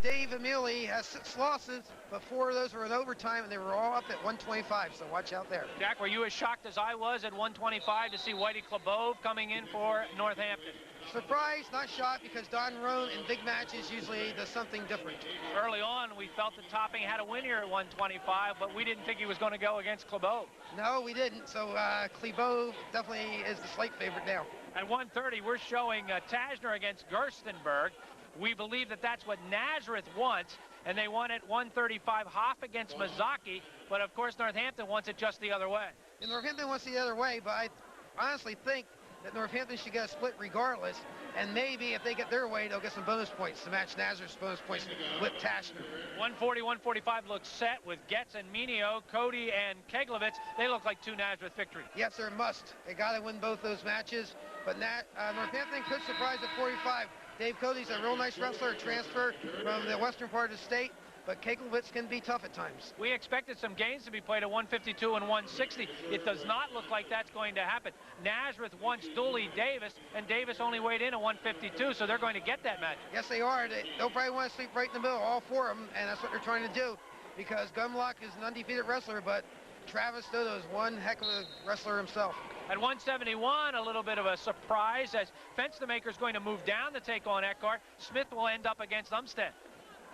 Dave Emili has 6 losses, but 4 of those were in overtime, and they were all up at 125, so watch out there. Jack, were you as shocked as I was at 125 to see Whitey Klebove coming in for Northampton? Surprised, not shocked, because Don Rohn in big matches usually does something different. Early on, we felt that Topping had a win here at 125, but we didn't think he was going to go against Klebove. No, we didn't, so Klebove definitely is the slight favorite now. At 130, we're showing Tajner against Gerstenberg. We believe that that's what Nazareth wants, and they want it 135 Hoff against Mazzocchi, but of course Northampton wants it just the other way. And Northampton wants it the other way, but I honestly think that Northampton should get a split regardless, and maybe if they get their way, they'll get some bonus points to match Nazareth's bonus points with Tajner. 140, 145 looks set with Getz and Minio, Cody and Keglevitz. They look like 2 Nazareth victories. Yes, they're a must. They got to win both those matches, but Northampton could surprise at 45. Dave Cody's a real nice wrestler, transfer from the western part of the state, but Keglevitz can be tough at times. We expected some games to be played at 152 and 160. It does not look like that's going to happen. Nazareth wants Dooley Davis, and Davis only weighed in at 152, so they're going to get that match. Yes, they are. They'll probably want to sleep right in the middle, all 4 of them, and that's what they're trying to do, because Gumlock is an undefeated wrestler, but Travis Dodo is one heck of a wrestler himself. At 171, a little bit of a surprise as Nunamaker is going to move down to take on Eckhart. Smith will end up against Umstead.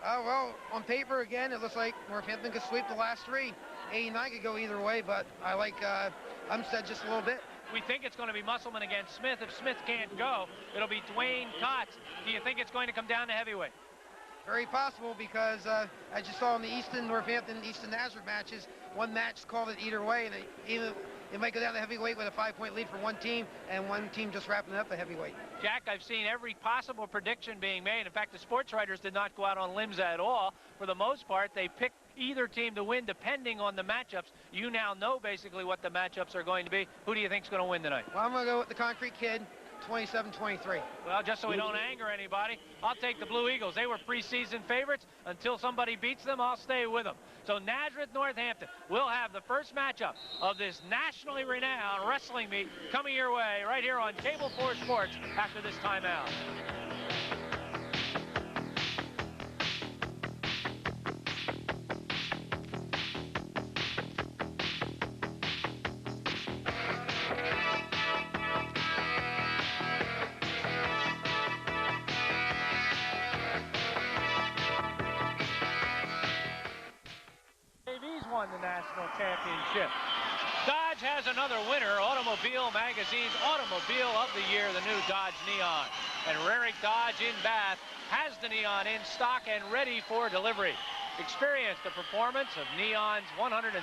Well, on paper, again, it looks like Northampton could sweep the last 3. 89 could go either way, but I like Umstead just a little bit. We think it's going to be Musselman against Smith. If Smith can't go, it'll be Dwayne Kotz. Do you think it's going to come down to heavyweight? Very possible, because as you saw in the Easton Northampton, Easton Nazareth matches, one match called it either way, and it might go down to heavyweight with a 5-point lead for one team, and one team just wrapping up the heavyweight. Jack, I've seen every possible prediction being made. In fact, the sports writers did not go out on limbs at all. For the most part, they picked either team to win depending on the matchups. You now know basically what the matchups are going to be. Who do you think is going to win tonight? Well, I'm going to go with the Concrete Kid. 27-23. Well, just so we don't anger anybody, I'll take the Blue Eagles. They were preseason favorites. Until somebody beats them, I'll stay with them. So Nazareth Northampton will have the first matchup of this nationally renowned wrestling meet coming your way right here on Cable 4 Sports after this timeout. Won the national championship. Dodge has another winner, Automobile Magazine's Automobile of the Year, the new Dodge Neon. And Rarick Dodge in Bath has the Neon in stock and ready for delivery. Experience the performance of Neon's 132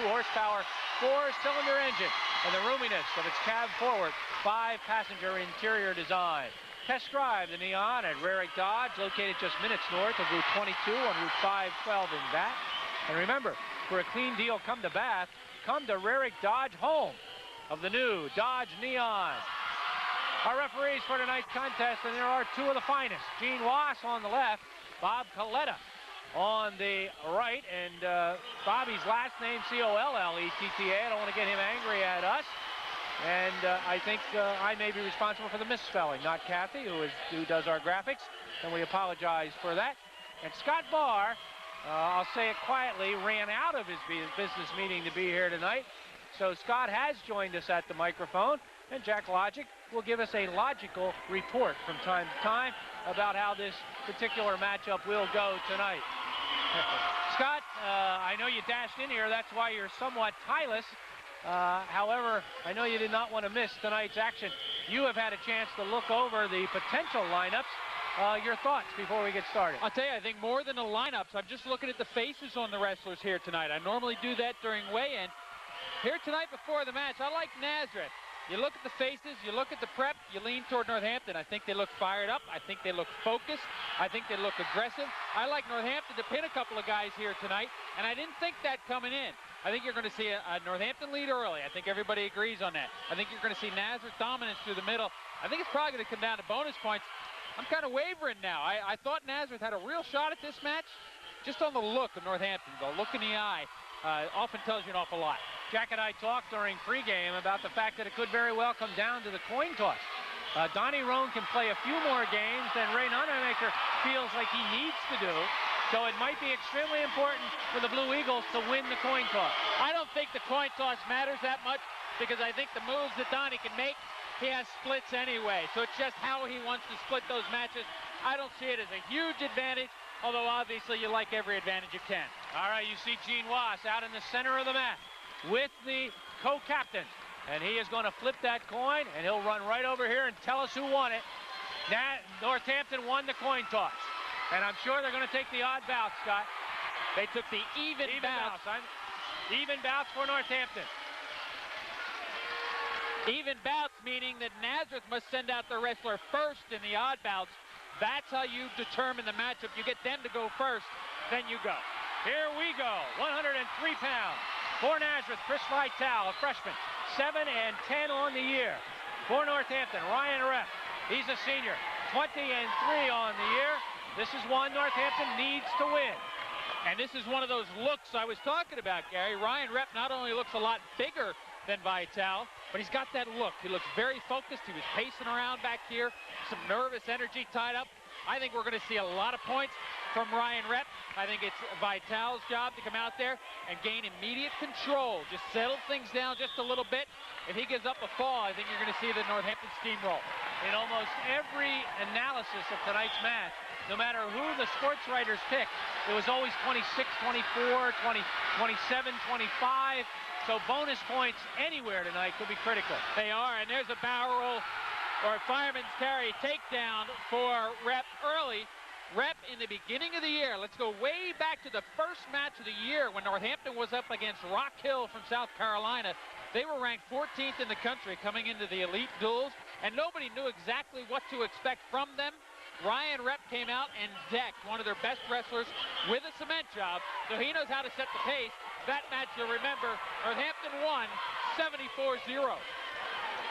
horsepower 4-cylinder engine and the roominess of its cab forward 5-passenger interior design. Test drive the Neon at Rarick Dodge, located just minutes north of Route 22 on Route 512 in Bath. And remember, for a clean deal, come to Bath. Come to Rarick Dodge, home of the new Dodge Neon. Our referees for tonight's contest, and there are 2 of the finest. Gene Wass on the left, Bob Coletta on the right, and Bobby's last name, Colletta. I don't want to get him angry at us. And I think I may be responsible for the misspelling, not Kathy, who does our graphics, and we apologize for that. And Scott Barr, I'll say it quietly, ran out of his business meeting to be here tonight. So Scott has joined us at the microphone, and Jack Logic will give us a logical report from time to time about how this particular matchup will go tonight. Scott, I know you dashed in here. That's why you're somewhat tieless. However, I know you did not want to miss tonight's action. You have had a chance to look over the potential lineups. Your thoughts before we get started? I'll tell you, I think more than the lineups, I'm just looking at the faces on the wrestlers here tonight. I normally do that during weigh-in. Here tonight before the match, I like Nazareth. You look at the faces, you look at the prep, you lean toward Northampton. I think they look fired up. I think they look focused. I think they look aggressive. I like Northampton to pin a couple of guys here tonight, and I didn't think that coming in. I think you're going to see a Northampton lead early. I think everybody agrees on that. I think you're going to see Nazareth dominance through the middle. I think it's probably going to come down to bonus points. I'm kind of wavering now. I thought Nazareth had a real shot at this match. Just on the look of Northampton, the look in the eye often tells you an awful lot. Jack and I talked during pregame about the fact that it could very well come down to the coin toss. Donnie Rohn can play a few more games than Ray Nunamaker feels like he needs to do. So it might be extremely important for the Blue Eagles to win the coin toss. I don't think the coin toss matters that much because I think the moves that Donnie can make, he has splits anyway. So it's just how he wants to split those matches. I don't see it as a huge advantage, although obviously you like every advantage you can. All right, you see Gene Wass out in the center of the mat with the co-captain. And he is going to flip that coin, and he'll run right over here and tell us who won it. Northampton won the coin toss. And I'm sure they're going to take the odd bout, Scott. They took the even bout. Even bouts for Northampton. Even bouts meaning that Nazareth must send out the wrestler first in the odd bouts. That's how you determine the matchup. You get them to go first, then you go. Here we go. 103 pounds for Nazareth. Chris Vitale, a freshman. 7 and 10 on the year. For Northampton, Ryan Repp. He's a senior. 20 and 3 on the year. This is one Northampton needs to win. And this is one of those looks I was talking about, Gary. Ryan Repp not only looks a lot bigger than Vitale, but he's got that look. He looks very focused. He was pacing around back here, some nervous energy tied up. I think we're going to see a lot of points from Ryan Repp. I think it's Vitale's job to come out there and gain immediate control. Just settle things down just a little bit. If he gives up a fall, I think you're going to see the Northampton steamroll. In almost every analysis of tonight's match, no matter who the sports writers pick, it was always 26, 24, 20, 27, 25. So bonus points anywhere tonight could be critical. They are, and there's a barrel roll or a fireman's carry takedown for Repp early. Repp in the beginning of the year, let's go way back to the first match of the year when Northampton was up against Rock Hill from South Carolina. They were ranked 14th in the country coming into the elite duels, and nobody knew exactly what to expect from them. Ryan Repp came out and decked one of their best wrestlers with a cement job, so he knows how to set the pace. That match, you'll remember, Northampton won 74-0.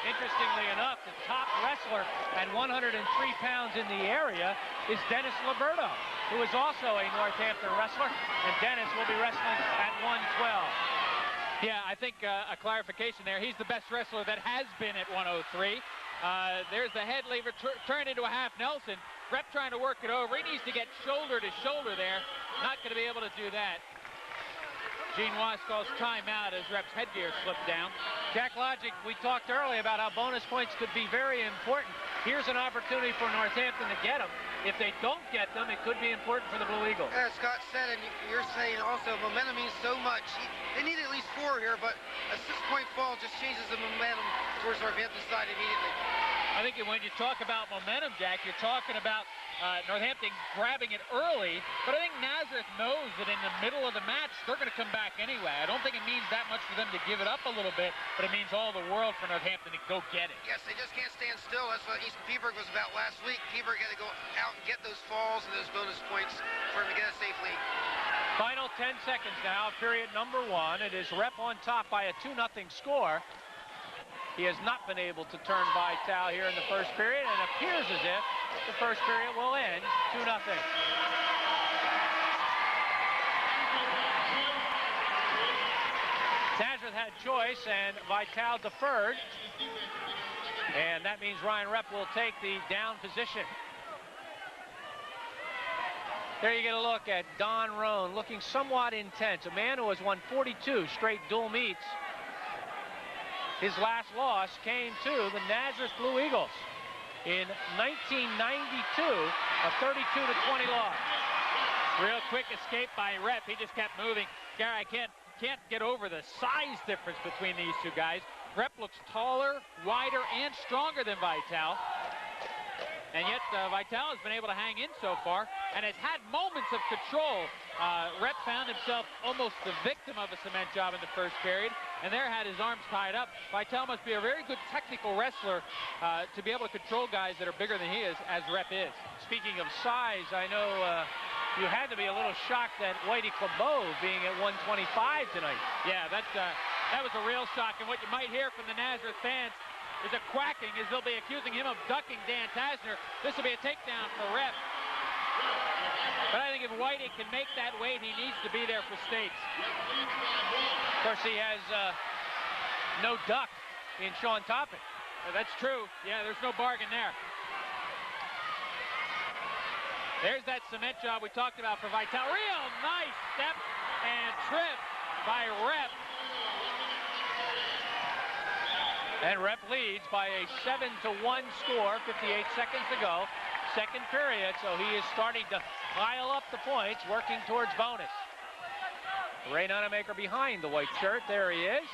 Interestingly enough, the top wrestler at 103 pounds in the area is Dennis Liberto, who is also a Northampton wrestler, and Dennis will be wrestling at 112. Yeah, I think a clarification there. He's the best wrestler that has been at 103. There's the head lever turned into a half Nelson. Repp trying to work it over. He needs to get shoulder to shoulder there. Not going to be able to do that. Gene Wass calls timeout as Repp's headgear slipped down. Jack Logic, we talked earlier about how bonus points could be very important. Here's an opportunity for Northampton to get them. If they don't get them, it could be important for the Blue Eagles. As Scott said, and you're saying also, momentum means so much. They need at least 4 here, but a 6-point fall just changes the momentum towards Northampton's side immediately. I think when you talk about momentum, Jack, you're talking about Northampton grabbing it early, but I think Nazareth knows that in the middle of the match, they're going to come back anyway. I don't think it means that much for them to give it up a little bit, but it means all the world for Northampton to go get it. Yes, they just can't stand still. That's what Easton Peaburg was about last week. Peaburg had to go out and get those falls and those bonus points for him to get a safe lead. Final 10 seconds now, period number 1. It is Repp on top by a 2-0 score. He has not been able to turn Vitale here in the first period, and it appears as if the first period will end 2-0. Nazareth had choice, and Vitale deferred. And that means Ryan Repp will take the down position. There you get a look at Don Rohn, looking somewhat intense. A man who has won 42 straight dual meets. His last loss came to the Nazareth Blue Eagles in 1992, a 32-20 loss. Real quick escape by Repp. He just kept moving. Gary, I can't get over the size difference between these two guys. Repp looks taller, wider, and stronger than Vitale. And yet Vitale has been able to hang in so far and has had moments of control. Repp found himself almost the victim of a cement job in the first period, and there had his arms tied up. Vitale must be a very good technical wrestler to be able to control guys that are bigger than he is, as Repp is. Speaking of size, I know you had to be a little shocked at Whitey Clebeau being at 125 tonight. Yeah, that was a real shock, and what you might hear from the Nazareth fans is a quacking as they'll be accusing him of ducking Dan Tasner. This will be a takedown for Repp. But I think if Whitey can make that weight, he needs to be there for States. Of course, he has no duck in Sean Toppin. That's true. Yeah, there's no bargain there. There's that cement job we talked about for Vitale. Real nice step and trip by Rep. And Rep leads by a 7-1 score, 58 seconds to go. Second period, so he is starting to pile up the points, working towards bonus. Ray Nunamaker behind the white shirt. There he is.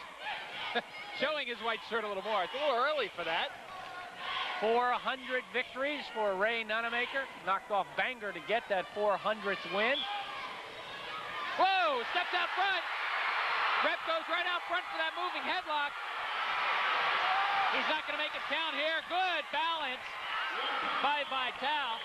Showing his white shirt a little more. It's a little early for that. 400 victories for Ray Nunamaker. Knocked off Bangor to get that 400th win. Whoa, steps out front. Rep goes right out front for that moving headlock. He's not going to make it count here. Good balance by Vitale,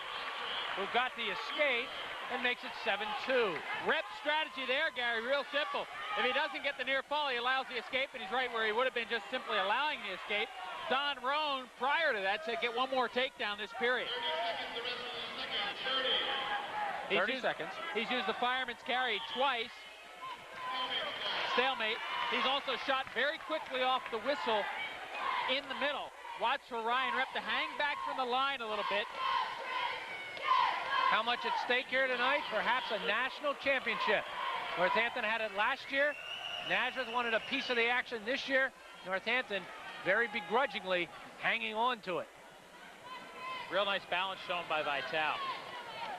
who got the escape and makes it 7-2. Rep's strategy there, Gary, real simple. If he doesn't get the near fall, he allows the escape, and he's right where he would have been just simply allowing the escape. Don Rohn, prior to that, said get one more takedown this period. 30 seconds. He's used the fireman's carry twice. Stalemate. He's also shot very quickly off the whistle in the middle. Watch for Ryan Rep to hang back from the line a little bit. How much at stake here tonight? Perhaps a national championship. Northampton had it last year. Nazareth wanted a piece of the action this year. Northampton very begrudgingly hanging on to it. Real nice balance shown by Vitale.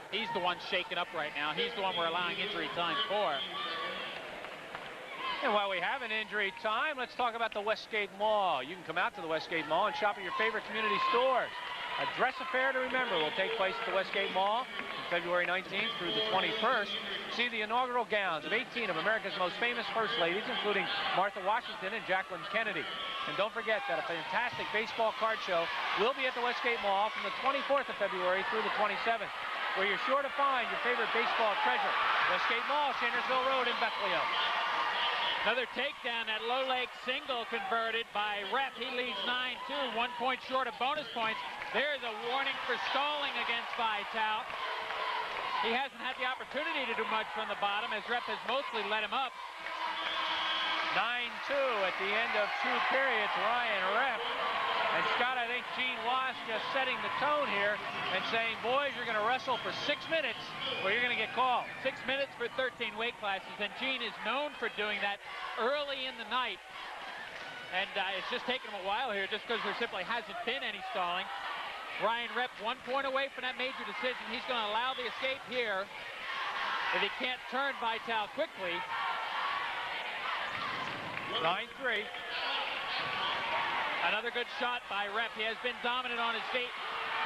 He's the one shaken up right now. He's the one we're allowing injury time for. And while we have an injury time, let's talk about the Westgate Mall. You can come out to the Westgate Mall and shop at your favorite community stores. A dress affair to remember will take place at the Westgate Mall from February 19th through the 21st. See the inaugural gowns of 18 of America's most famous First Ladies, including Martha Washington and Jacqueline Kennedy. And don't forget that a fantastic baseball card show will be at the Westgate Mall from the 24th of February through the 27th, where you're sure to find your favorite baseball treasure. Westgate Mall, Channersville Road in Bethlehem. Another takedown, that low leg single converted by Rep. He leads 9-2, 1 point short of bonus points. There's a warning for stalling against Vitale. He hasn't had the opportunity to do much from the bottom, as Rep has mostly let him up. 9-2 at the end of 2 periods, Ryan Rep. And Scott, I think Gene Wash just setting the tone here and saying, boys, you're going to wrestle for 6 minutes or you're going to get called. 6 minutes for 13 weight classes, and Gene is known for doing that early in the night. And it's just taken him a while here just because there simply hasn't been any stalling. Ryan Rep 1 point away from that major decision. He's going to allow the escape here if he can't turn Vitale quickly. 9-3. Another good shot by Rep. He has been dominant on his feet.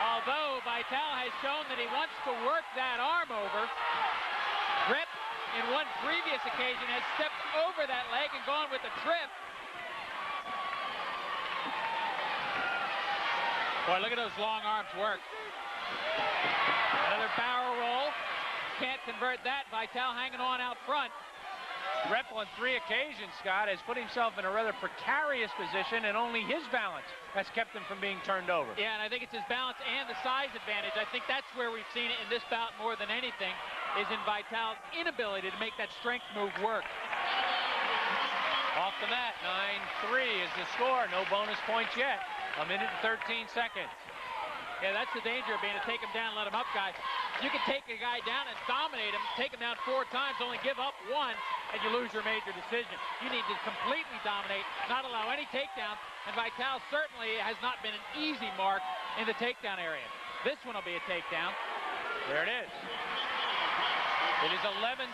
Although Vitale has shown that he wants to work that arm over, Rep in one previous occasion has stepped over that leg and gone with a trip. Boy, look at those long arms work. Another barrel roll. Can't convert that. Vitale hanging on out front. Rep on 3 occasions, Scott, has put himself in a rather precarious position, and only his balance has kept him from being turned over. Yeah, and I think it's his balance and the size advantage. I think that's where we've seen it in this bout more than anything, is in Vitale's inability to make that strength move work. Off the mat, 9-3 is the score. No bonus points yet. 1 minute and 13 seconds. Yeah, that's the danger of being to take him down, let him up, guys. You can take a guy down and dominate him, take him down 4 times, only give up 1, and you lose your major decision. You need to completely dominate, not allow any takedowns, and Vitale certainly has not been an easy mark in the takedown area. This one will be a takedown. There it is. It is 11-3.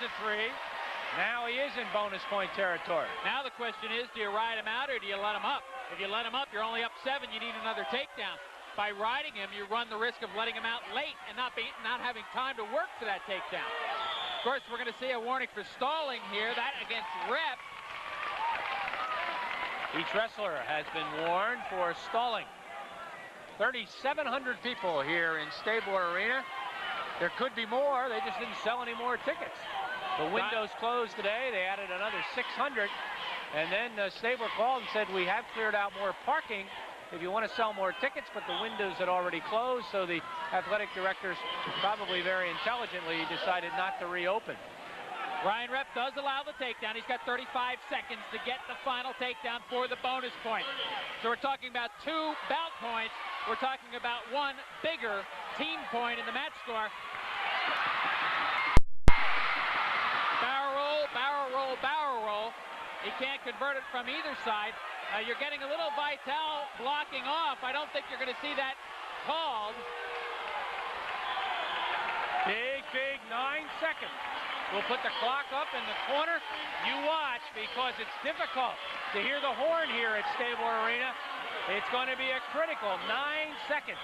Now he is in bonus point territory. Now the question is, do you ride him out or do you let him up? If you let him up, you're only up 7. You need another takedown. By riding him, you run the risk of letting him out late and not having time to work for that takedown. Of course, we're going to see a warning for stalling here. That against Rep. Each wrestler has been warned for stalling. 3,700 people here in Stabler Arena. There could be more. They just didn't sell any more tickets. The windows closed today. They added another 600. And then Stabler called and said, we have cleared out more parking if you want to sell more tickets, but the windows had already closed, so the athletic directors, probably very intelligently, decided not to reopen. Ryan Rep does allow the takedown. He's got 35 seconds to get the final takedown for the bonus point. So we're talking about 2 bout points. We're talking about 1 bigger team point in the match score. Barrel roll, barrel roll, barrel roll. He can't convert it from either side. You're getting a little Vital blocking off. I don't think you're going to see that called. Big, 9 seconds. We'll put the clock up in the corner. You watch, because it's difficult to hear the horn here at Stable Arena. It's going to be a critical 9 seconds.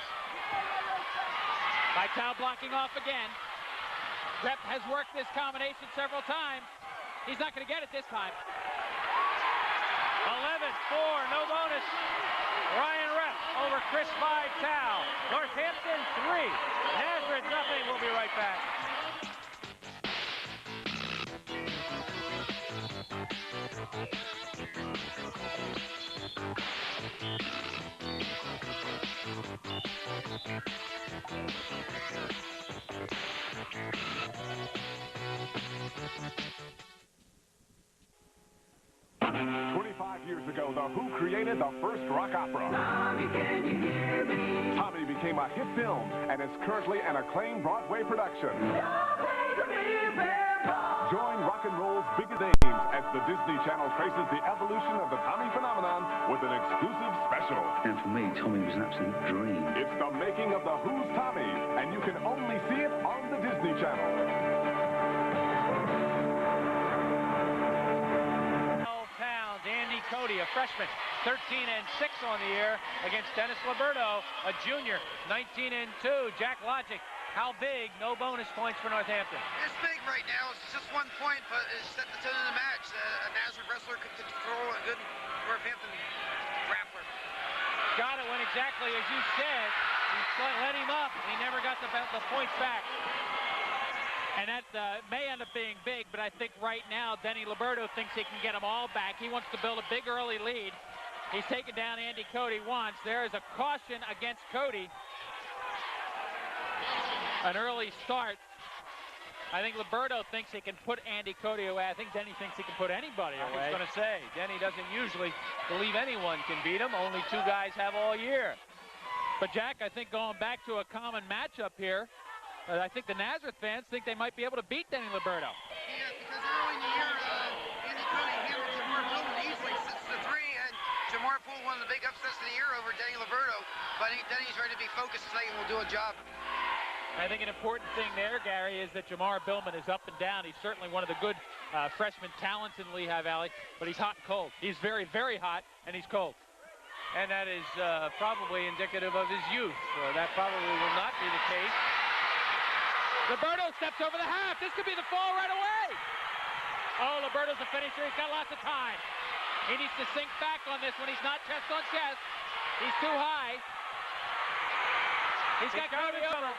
Vital blocking off again. Rep has worked this combination several times. He's not going to get it this time. 11-4, no bonus. Ryan Rep over Chris Vital. Northampton 3, Nazareth nothing. We'll be right back. Years ago, The Who created the first rock opera. Tommy, can you hear me? Tommy became a hit film and is currently an acclaimed Broadway production. Join rock and roll's biggest names as the Disney Channel traces the evolution of the Tommy phenomenon with an exclusive special. And for me, Tommy was an absolute dream. It's the making of The Who's Tommy, and you can only see it on the Disney Channel. Cody, a freshman, 13-6 on the year against Dennis Liberto, a junior, 19-2. Jack Logic, how big? No bonus points for Northampton. It's big right now. It's just 1 point, but it's set the tone of the match. A Nazareth wrestler could control a good Northampton grappler. Got it when exactly as you said. He let him up. He never got the points back. And that may end up being big, but I think right now Denny Liberto thinks he can get them all back. He wants to build a big early lead. He's taken down Andy Cody once. There is a caution against Cody. An early start. I think Liberto thinks he can put Andy Cody away. I think Denny thinks he can put anybody away. I was going to say, Denny doesn't usually believe anyone can beat him. Only 2 guys have all year. But Jack, I think going back to a common matchup here, I think the Nazareth fans think they might be able to beat Denny Liberto. Yeah, because early in the year, Andy Cody handled Jamar Billman easily 6-3, and Jamar pulled one of the big upsets of the year over Denny Liberto. But Denny's ready to be focused tonight and will do a job. I think an important thing there, Gary, is that Jamar Billman is up and down. He's certainly one of the good freshman talents in Lehigh Valley, but he's hot and cold. He's very, very hot, and he's cold. And that is probably indicative of his youth. That probably will not be the case. Liberto steps over the half. This could be the fall right away. Oh, Liberto's the finisher. He's got lots of time. He needs to sink back on this when he's not chest on chest. He's too high. He's got Cody over.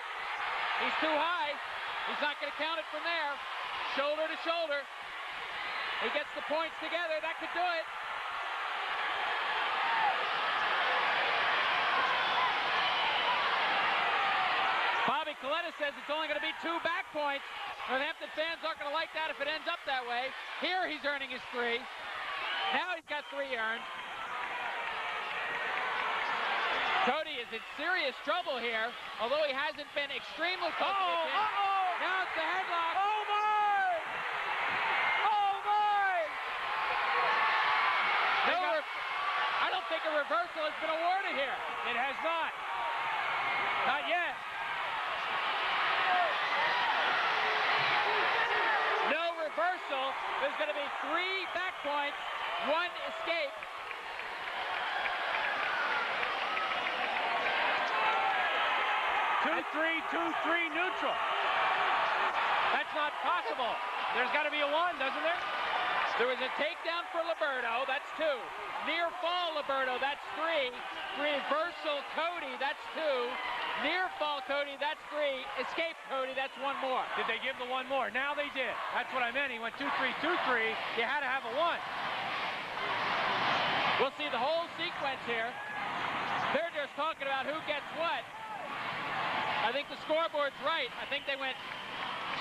He's too high. He's not going to count it from there. Shoulder to shoulder. He gets the points together. That could do it. Bobby Coletta says it's only going to be 2 back points. Northampton fans aren't going to like that if it ends up that way. Here he's earning his 3. Now he's got 3 earned. Cody is in serious trouble here, although he hasn't been extremely close to the pin. Now it's the headlock. Oh, my! Oh, my! I don't think a reversal has been awarded here. It has not. Not yet. No reversal. There's going to be 3 back points, 1 escape. Two, three, neutral. That's not possible. There's got to be a 1, doesn't there? There was a takedown for Liberto. That's 2. Near fall Liberto. That's 3. Reversal Cody. That's 2. Near fall Cody. That's 3. Escape Cody. That's 1 more. Did they give the 1 more? Now they did. That's what I meant. He went 2-3, 2-3. You had to have a 1. We'll see the whole sequence here. They're just talking about who gets what. I think the scoreboard's right. I think they went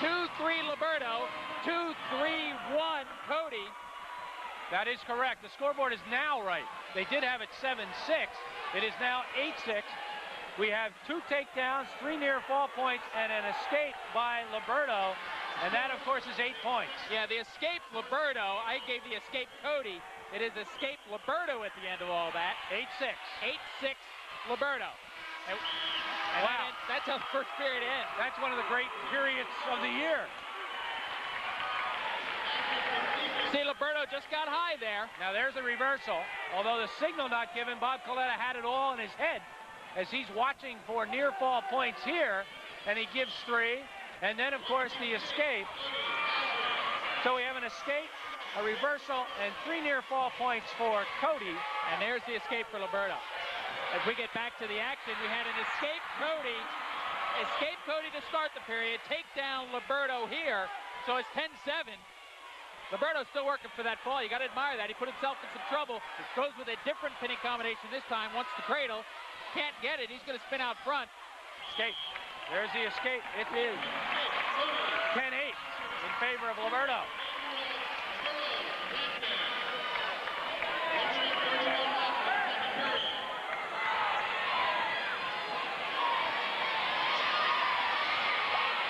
2-3 Liberto, 2-3 That is correct. The scoreboard is now right. They did have it 7-6. It is now 8-6. We have 2 takedowns, 3 near fall points, and an escape by Liberto. And that, of course, is 8 points. Yeah, the escape Liberto. I gave the escape Cody. It is escape Liberto at the end of all that. 8-6. 8-6 Liberto. And wow. That's how the first period ends. That's one of the great periods of the year. See, Liberto just got high there. Now there's the reversal. Although the signal not given, Bob Coletta had it all in his head as he's watching for near fall points here, and he gives 3. And then, of course, the escape. So we have an escape, a reversal, and 3 near fall points for Cody. And there's the escape for Liberto. As we get back to the action, we had an escape Cody to start the period, take down Liberto here. So it's 10-7. Liberto's still working for that fall. You got to admire that. He put himself in some trouble. Goes with a different pinning combination this time. Wants the cradle. Can't get it. He's going to spin out front. Escape. There's the escape. It is 10-8 in favor of Liberto.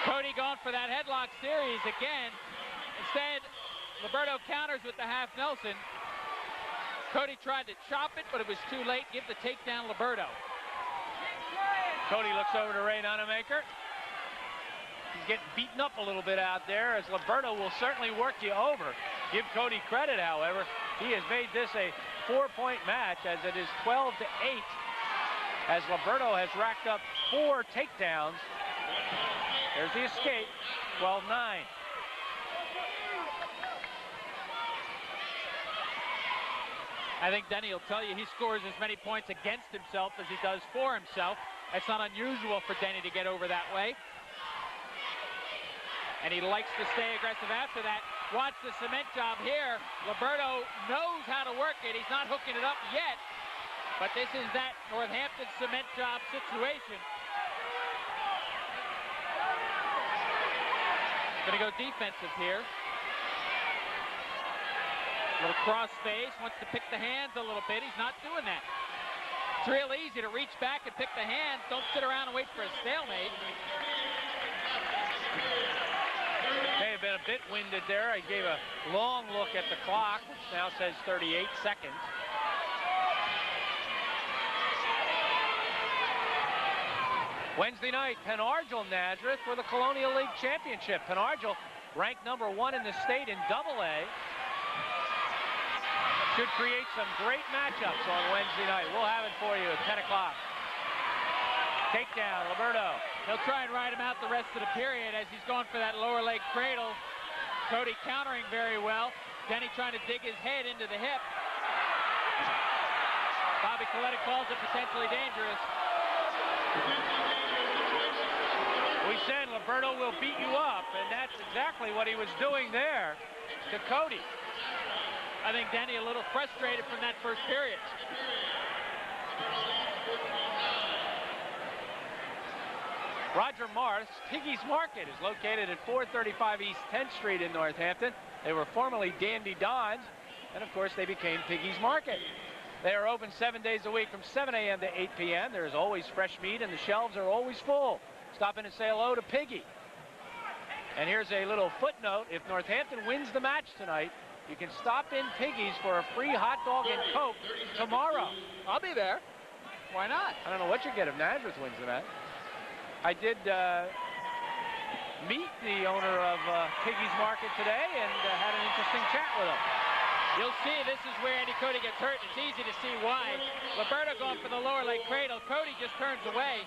Cody going for that headlock series again. Instead, Liberto counters with the half Nelson. Cody tried to chop it, but it was too late. Give the takedown, Liberto. Cody looks over to Ray Nunamaker. He's getting beaten up a little bit out there, as Liberto will certainly work you over. Give Cody credit, however. He has made this a 4-point match, as it is 12-8, as Liberto has racked up 4 takedowns. There's the escape, 12-9. I think Denny will tell you he scores as many points against himself as he does for himself. That's not unusual for Denny to get over that way. And he likes to stay aggressive after that. Watch the cement job here. Liberto knows how to work it. He's not hooking it up yet. But this is that Northampton cement job situation. Gonna go defensive here. Little cross face, wants to pick the hands a little bit. He's not doing that. It's real easy to reach back and pick the hands. Don't sit around and wait for a stalemate. May have been a bit winded there. I gave a long look at the clock, which now says 38 seconds. Wednesday night, Penargil Nazareth for the Colonial League Championship. Penargil ranked #1 in the state in AA. Should create some great matchups on Wednesday night. We'll have it for you at 10 o'clock. Takedown, Liberto. He'll try and ride him out the rest of the period as he's going for that lower leg cradle. Cody countering very well. Denny trying to dig his head into the hip. Bobby Coletta calls it potentially dangerous. We said Liberto will beat you up, and that's exactly what he was doing there to Cody. I think Denny a little frustrated from that first period. Roger Morris, Piggy's Market, is located at 435 East 10th Street in Northampton. They were formerly Dandy Don's, and of course they became Piggy's Market. They are open 7 days a week from 7 a.m. to 8 p.m. There is always fresh meat, and the shelves are always full. Stop in and say hello to Piggy. And here's a little footnote. If Northampton wins the match tonight, you can stop in Piggy's for a free hot dog and Coke tomorrow. I'll be there. Why not? I don't know what you get if Nazareth wins the match. I did meet the owner of Piggy's Market today and had an interesting chat with him. You'll see this is where Andy Cody gets hurt. It's easy to see why. Liberto going for the lower leg cradle. Cody just turns away.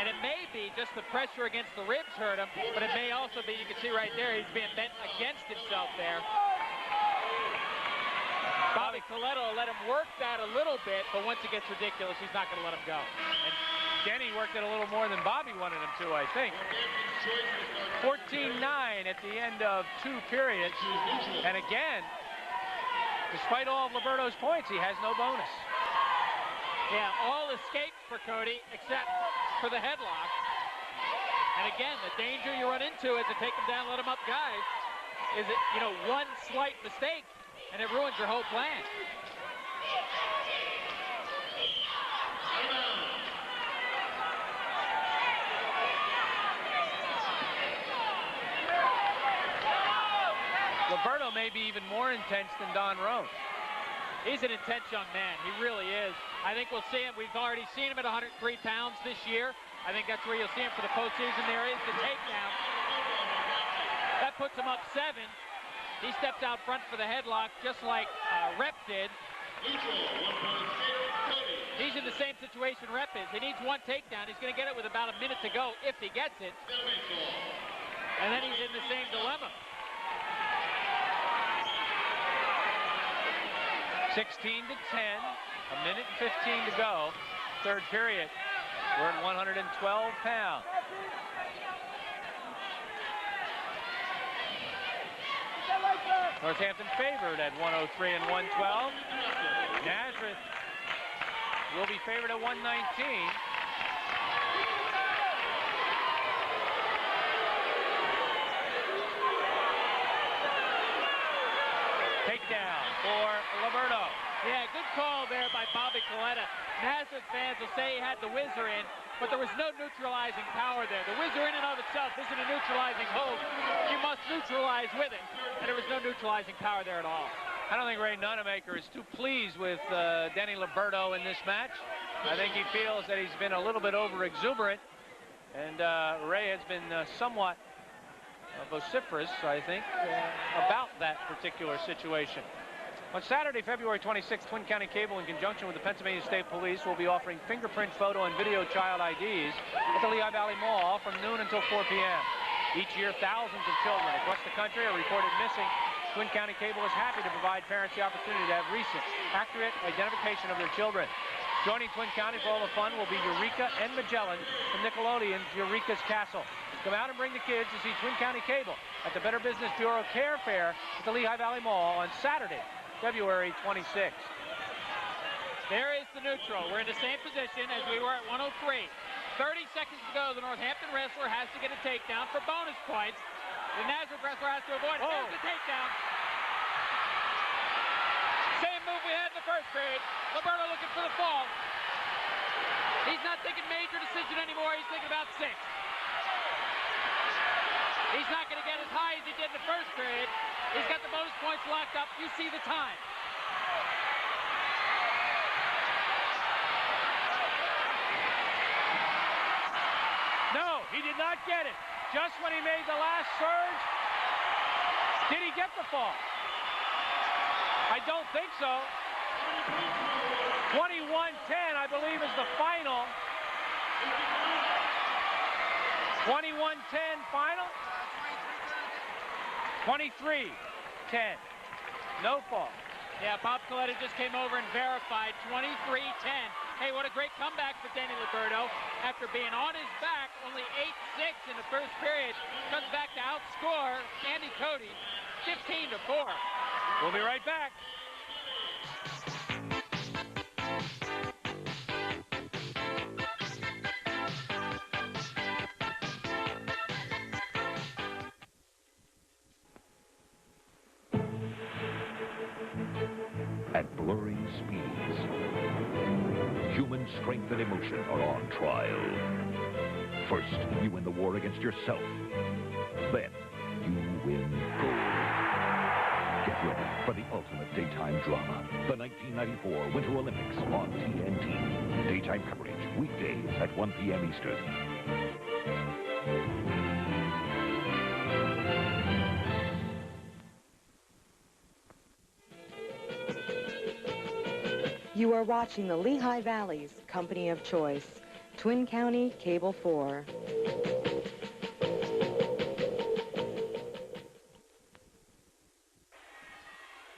And it may be just the pressure against the ribs hurt him, but it may also be, you can see right there, he's being bent against himself there. Bobby Coletta will let him work that a little bit, but once it gets ridiculous, he's not going to let him go. And Denny worked it a little more than Bobby wanted him to, I think. 14-9 at the end of 2 periods. And again, despite all of Liberto's points, he has no bonus. Yeah, all escapes for Cody, except for the headlock. And again, the danger you run into is to take him down, let him up guys, is that, you know, one slight mistake and it ruins your whole plan. Liberto may be even more intense than Don Rohn. He's an intense young man. He really is. I think we'll see him. We've already seen him at 103 pounds this year. I think that's where you'll see him for the postseason. There is the takedown. That puts him up 7. He steps out front for the headlock just like Rep did. He's in the same situation Rep is. He needs one takedown. He's going to get it with about a minute to go if he gets it. And then he's in the same dilemma. 16 to 10, a minute and 15 to go, third period. We're at 112 pounds. Northampton favored at 103 and 112. Nazareth will be favored at 119. Takedown for Liberto. Yeah, good call there by Bobby Coletta. Nazareth fans will say he had the whizzer in, but there was no neutralizing power there. The whizzer in and of itself isn't a neutralizing hold. You must neutralize with it, and there was no neutralizing power there at all. I don't think Ray Nunamaker is too pleased with Denny Liberto in this match. I think he feels that he's been a little bit over-exuberant, and Ray has been somewhat vociferous, I think, about that particular situation. On Saturday, February 26th, Twin County Cable, in conjunction with the Pennsylvania State Police, will be offering fingerprint, photo, and video child IDs at the Lehigh Valley Mall from noon until 4 p.m. Each year, thousands of children across the country are reported missing. Twin County Cable is happy to provide parents the opportunity to have recent, accurate identification of their children. Joining Twin County for all the fun will be Eureka and Magellan from Nickelodeon's Eureka's Castle. Come out and bring the kids to see Twin County Cable at the Better Business Bureau Care Fair at the Lehigh Valley Mall on Saturday, February 26th. There is the neutral. We're in the same position as we were at 103. 30 seconds to go. The Northampton wrestler has to get a takedown for bonus points. The Nazareth wrestler has to avoid it. There's the takedown. Same move we had in the first period. Liberto looking for the fall. He's not thinking major decision anymore. He's thinking about 6. He's not going to get as high as he did in the first period. He's got the bonus points locked up. You see the time. No, he did not get it. Just when he made the last surge, did he get the fall? I don't think so. 21-10, I believe, is the final. 21-10 final. 23-10. No fall. Yeah, Bob Coletta just came over and verified 23-10. Hey, what a great comeback for Denny Liberto. After being on his back, only 8-6 in the first period, comes back to outscore Andy Cody 15-4. We'll be right back. At blurring speeds, human strength and emotion are on trial. First, you win the war against yourself. Then, you win gold. Get ready for the ultimate daytime drama. The 1994 Winter Olympics on TNT. Daytime coverage, weekdays at 1 p.m. Eastern. You are watching the Lehigh Valley's company of choice, Twin County Cable 4.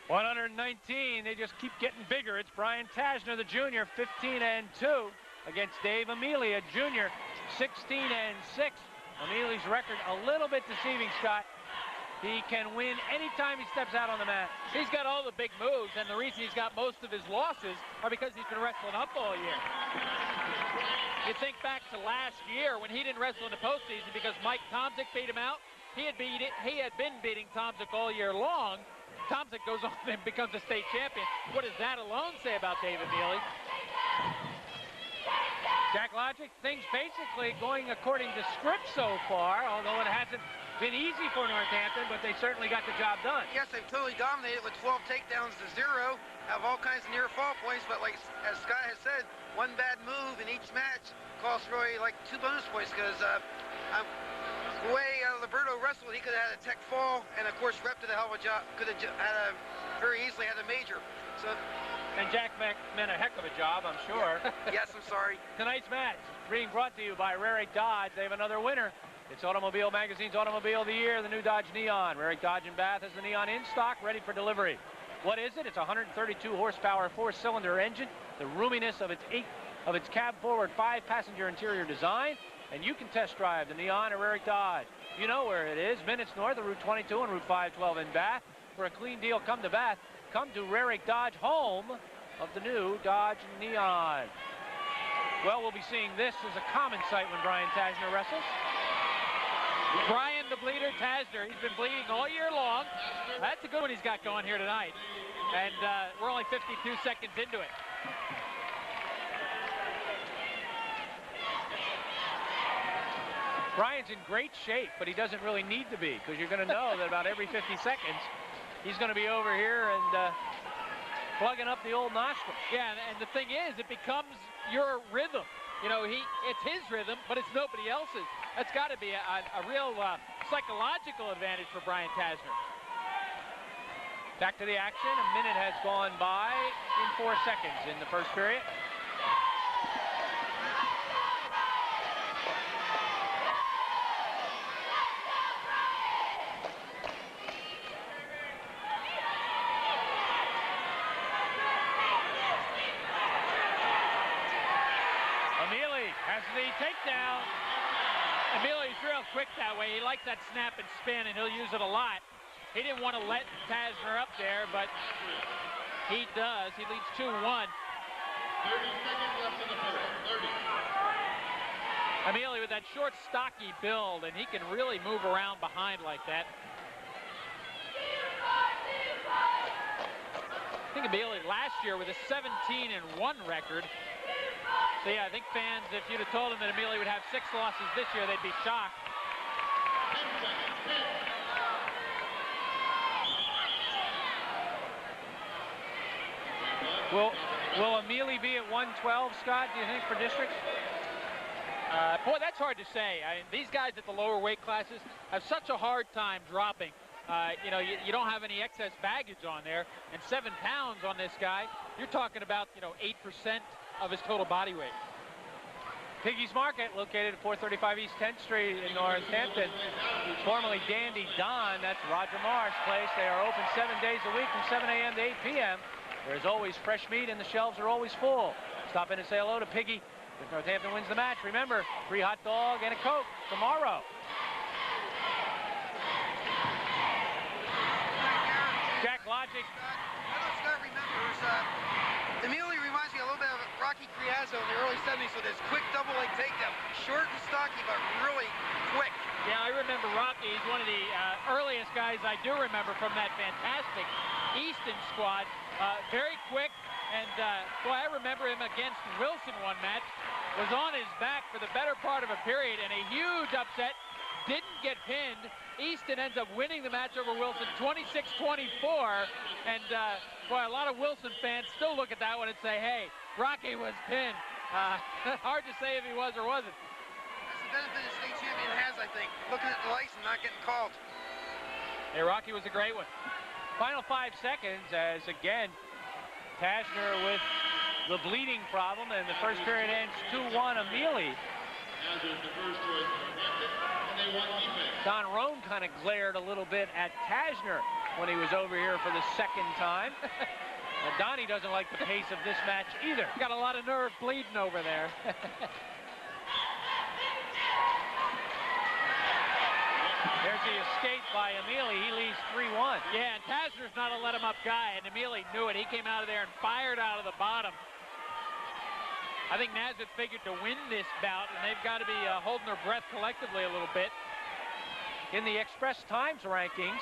$119, they just keep getting bigger. It's Brian Tasner, the junior, 15-2 against Dave Amelia, junior, 16-6. Amelia's record a little bit deceiving, Scott. He can win anytime he steps out on the mat. He's got all the big moves, and the reason he's got most of his losses are because he's been wrestling up all year. You think back to last year when he didn't wrestle in the postseason because Mike Tomczyk beat him out. he had been beating Tomczyk all year long. Tomczyk goes on and becomes a state champion. What does that alone say about David Mealy? Jack Logic, things basically going according to script so far, although it hasn't been easy for Northampton, but they certainly got the job done. Yes, they've totally dominated with 12 takedowns to 0, have all kinds of near fall points, but like as Scott has said, one bad move in each match costs Roy like 2 bonus points, because the way Liberto wrestled, he could have had a tech fall, and of course Rep did a hell of a job, could have very easily had a major. So. And Jack meant a heck of a job, I'm sure. Yes, I'm sorry. Tonight's match being brought to you by Rarick Dodge. They have another winner. It's Automobile Magazine's Automobile of the Year, the new Dodge Neon. Rarick Dodge in Bath has the Neon in stock, ready for delivery. What is it? It's a 132 horsepower 4-cylinder engine, the roominess of its cab forward 5-passenger interior design, and you can test drive the Neon at Rarick Dodge. You know where it is, minutes north of Route 22 and Route 512 in Bath. For a clean deal, come to Bath. Come to Rarick Dodge, home of the new Dodge Neon. Well, we'll be seeing this as a common sight when Brian Tasner wrestles. Brian the Bleeder Tasner, he's been bleeding all year long. That's a good one he's got going here tonight. And we're only 52 seconds into it. Brian's in great shape, but he doesn't really need to be, because you're going to know that about every 50 seconds, he's going to be over here and plugging up the old nostril. Yeah, and the thing is, it becomes your rhythm. You know, it's his rhythm, but it's nobody else's. That's got to be a real psychological advantage for Brian Tasner. Back to the action. A minute has gone by in 4 seconds in the first period. Takedown. Emilio's real quick that way. He likes that snap and spin, and he'll use it a lot. He didn't want to let Tasner up there, but he does. He leads 2-1. 30 seconds left in the first. 30. Emilio with that short, stocky build, and he can really move around behind like that. I think Emilio last year with a 17-1 record. So yeah, I think fans, if you'd have told them that Emilio would have 6 losses this year, they'd be shocked. 10 seconds. Will Emilio be at 112, Scott, do you think, for districts? Boy, that's hard to say. I mean, these guys at the lower weight classes have such a hard time dropping. You know, you don't have any excess baggage on there, and 7 pounds on this guy, you're talking about, 8% of his total body weight. Piggy's Market, located at 435 East 10th Street in Northampton. Formerly Dandy Don, that's Roger Marsh' place. They are open 7 days a week from 7 a.m. to 8 p.m. There's always fresh meat and the shelves are always full. Stop in and say hello to Piggy. If Northampton wins the match, remember, free hot dog and a Coke tomorrow. Jack Logic. Scott remembers, Emilio reminds me a little bit of Rocky Criazzo in the early 70s with his quick double leg takedown. Short and stocky, but really quick. Yeah, I remember Rocky. He's one of the earliest guys I do remember from that fantastic Easton squad. Very quick, and boy, I remember him against Wilson one match. Was on his back for the better part of a period, and a huge upset. Didn't get pinned. Easton ends up winning the match over Wilson 26-24, and boy, a lot of Wilson fans still look at that one and say, hey, Rocky was pinned. Hard to say if he was or wasn't. That's the benefit a state champion has, I think, looking at the lights and not getting called. Hey, Rocky was a great one. Final 5 seconds as, again, Tasner with the bleeding problem, and the first period ends 2-1 Emilio. Nazareth, the first choice for Northampton, and they won defense. Don Rohn kind of glared a little bit at Tasner when he was over here for the second time. And Donnie doesn't like the pace of this match either. Got a lot of nerve bleeding over there. There's the escape by Emilio. He leads 3-1. Yeah, and Tasner's not a let-him-up guy, and Emilio knew it. He came out of there and fired out of the bottom. I think Nazareth figured to win this bout, and they've got to be holding their breath collectively a little bit. In the Express Times rankings,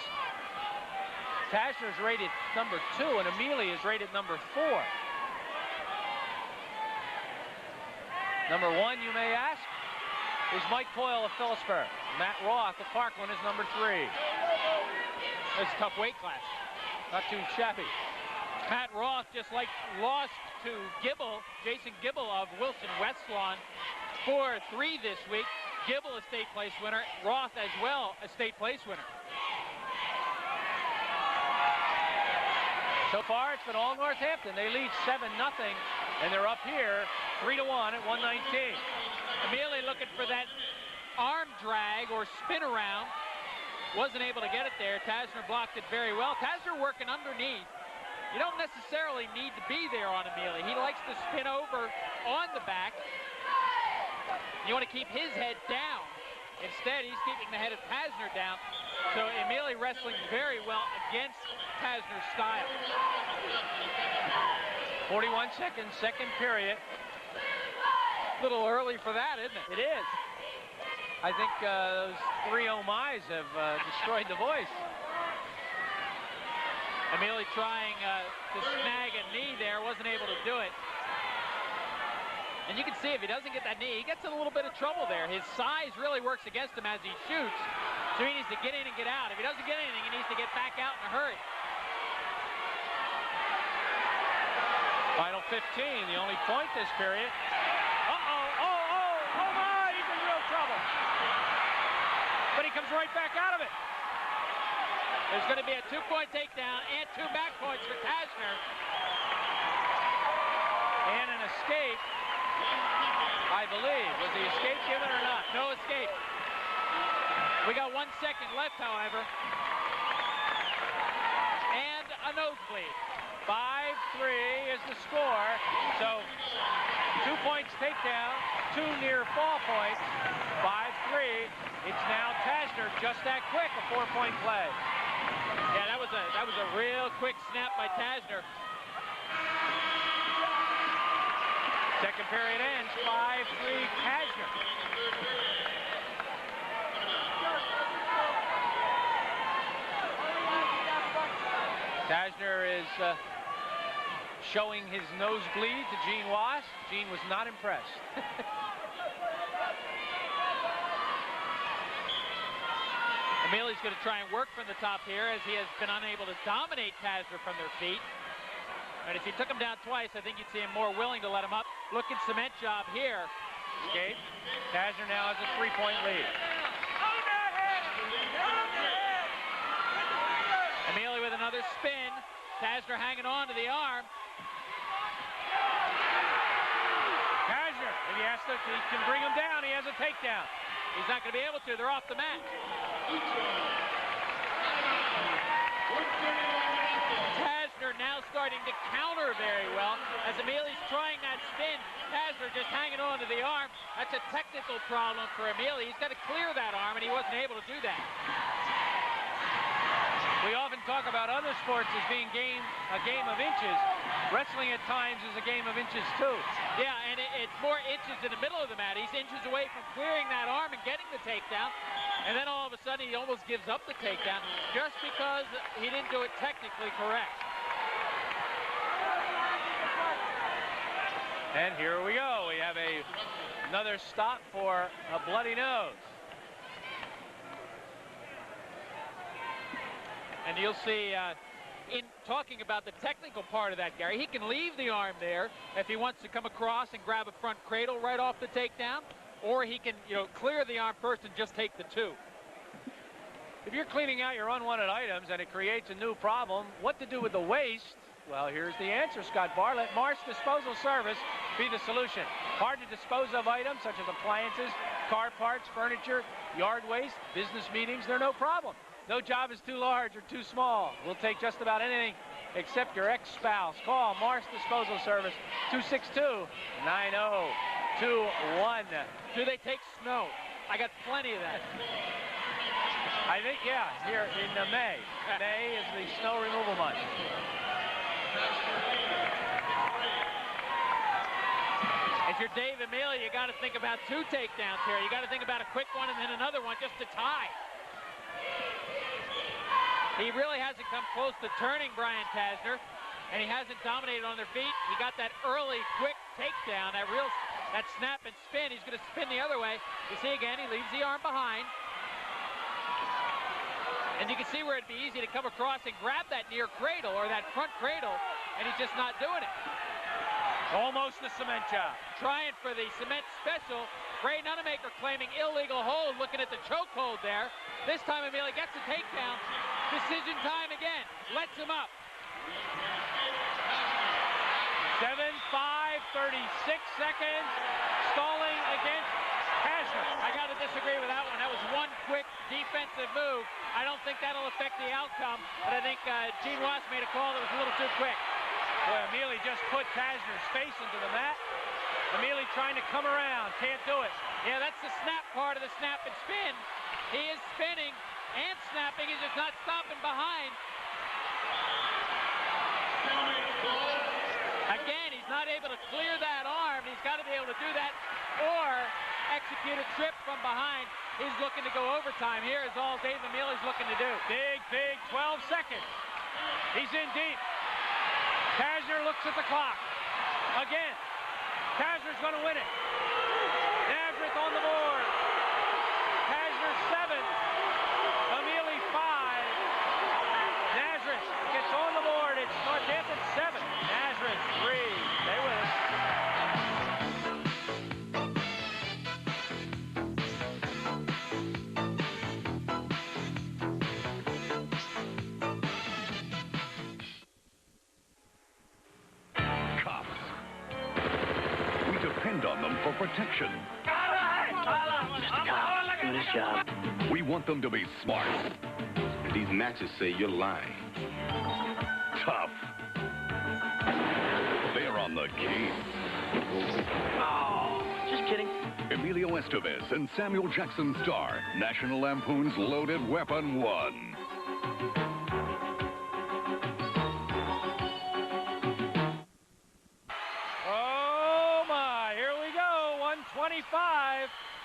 Tasner's rated number 2 and Amelie is rated number 4. Number 1, you may ask, is Mike Coyle of Phillipsburg. Matt Roth of Parkland is number 3. It's a tough weight class. Not too shabby. Matt Roth just lost to Gibble, Jason Gibble of Wilson Westlawn, 4-3 this week. Gibble a state place winner, Roth as well a state place winner. So far, it's been all Northampton. They lead 7-0, and they're up here 3-1 at 119. Amelie looking for that arm drag or spin around. Wasn't able to get it there. Tasner blocked it very well. Tasner working underneath. You don't necessarily need to be there on Amelie. He likes to spin over on the back. You want to keep his head down. Instead, he's keeping the head of Tasner down. So Amelie wrestling very well against Tasner's style. 41 seconds, second period. A little early for that, isn't it? It is. I think those 3 oh my's have destroyed the voice. Amelie trying to snag a knee there, wasn't able to do it. And you can see if he doesn't get that knee, he gets in a little bit of trouble there. His size really works against him as he shoots. So he needs to get in and get out. If he doesn't get anything, he needs to get back out in a hurry. Final 15, the only point this period. Oh my, he's in real trouble. But he comes right back out of it. There's going to be a 2-point takedown and 2 back points for Tasner. And an escape, I believe. Was the escape given or not? No escape. We got 1 second left, however. And a nosebleed. 5-3 is the score. So 2 points takedown, 2 near fall points. 5-3. It's now Tasner just that quick, a 4-point play. Yeah, that was a real quick snap by Tasner. Second period ends, 5-3 Tasner. Tasner is showing his nosebleed to Gene Wass. Gene was not impressed. Amelie's going to try and work from the top here as he has been unable to dominate Tasner from their feet. And if he took him down twice, I think you'd see him more willing to let him up. Looking cement job here. Escape. Tasner now has a 3-point lead. Amelie with another spin. Tasner hanging on to the arm. Tasner, if he has to, he can bring him down. He has a takedown. He's not going to be able to. They're off the mat. Tasner now starting to counter very well as Amelie's trying that spin. Tasner just hanging on to the arm. That's a technical problem for Amelie. He's got to clear that arm, and he wasn't able to do that. We often talk about other sports as being a game of inches. Wrestling at times is a game of inches too. Yeah, and it's more inches in the middle of the mat. He's inches away from clearing that arm and getting the takedown. And then all of a sudden he almost gives up the takedown just because he didn't do it technically correct. And here we go. We have another stop for a bloody nose. And you'll see, in talking about the technical part of that, Gary, he can leave the arm there if he wants to come across and grab a front cradle right off the takedown, or he can, clear the arm first and just take the 2. If you're cleaning out your unwanted items and it creates a new problem, what to do with the waste? Well, here's the answer, Scott Bartlett. Marsh Disposal Service be the solution. Hard to dispose of items such as appliances, car parts, furniture, yard waste, business meetings, they're no problem. No job is too large or too small. We'll take just about anything except your ex-spouse. Call Marsh Disposal Service, 262-9021. Do they take snow? I got plenty of that. I think, yeah, here in May. May is the snow removal month. If you're Dave Amelie, you got to think about 2 takedowns here. You got to think about a quick one and then another one just to tie. He really hasn't come close to turning Brian Tasner, and he hasn't dominated on their feet. He got that early, quick takedown, that snap and spin. He's going to spin the other way. You see again, he leaves the arm behind. And you can see where it'd be easy to come across and grab that near cradle or that front cradle, and he's just not doing it. Almost the cement job. Trying for the cement special. Ray Nunamaker claiming illegal hold, looking at the chokehold there. This time Emili gets a takedown. Decision time again. Lets him up. 7-5, 36 seconds. Stalling against Tasner. I got to disagree with that one. That was one quick defensive move. I don't think that'll affect the outcome, but I think Gene Ross made a call that was a little too quick. Boy, Emili just put Tasner's face into the mat. Emili trying to come around, can't do it. Yeah, that's the snap part of the snap and spin. He is spinning and snapping. He's just not stopping behind. Again, he's not able to clear that arm. He's got to be able to do that or execute a trip from behind. He's looking to go overtime. Here is all Dave Emili's looking to do. Big 12 seconds. He's in deep. Tasner looks at the clock. Again. Tasner's going to win it. Nazareth on the board. Tasner 7. Emili 5. Nazareth gets on the board. It's Northampton 7. Nazareth 3. Stay with us. Depend on them for protection. Do this job. We want them to be smart. These matches say you're lying. Tough. They're on the case. Oh, just kidding. Emilio Estevez and Samuel Jackson star National Lampoon's Loaded Weapon 1.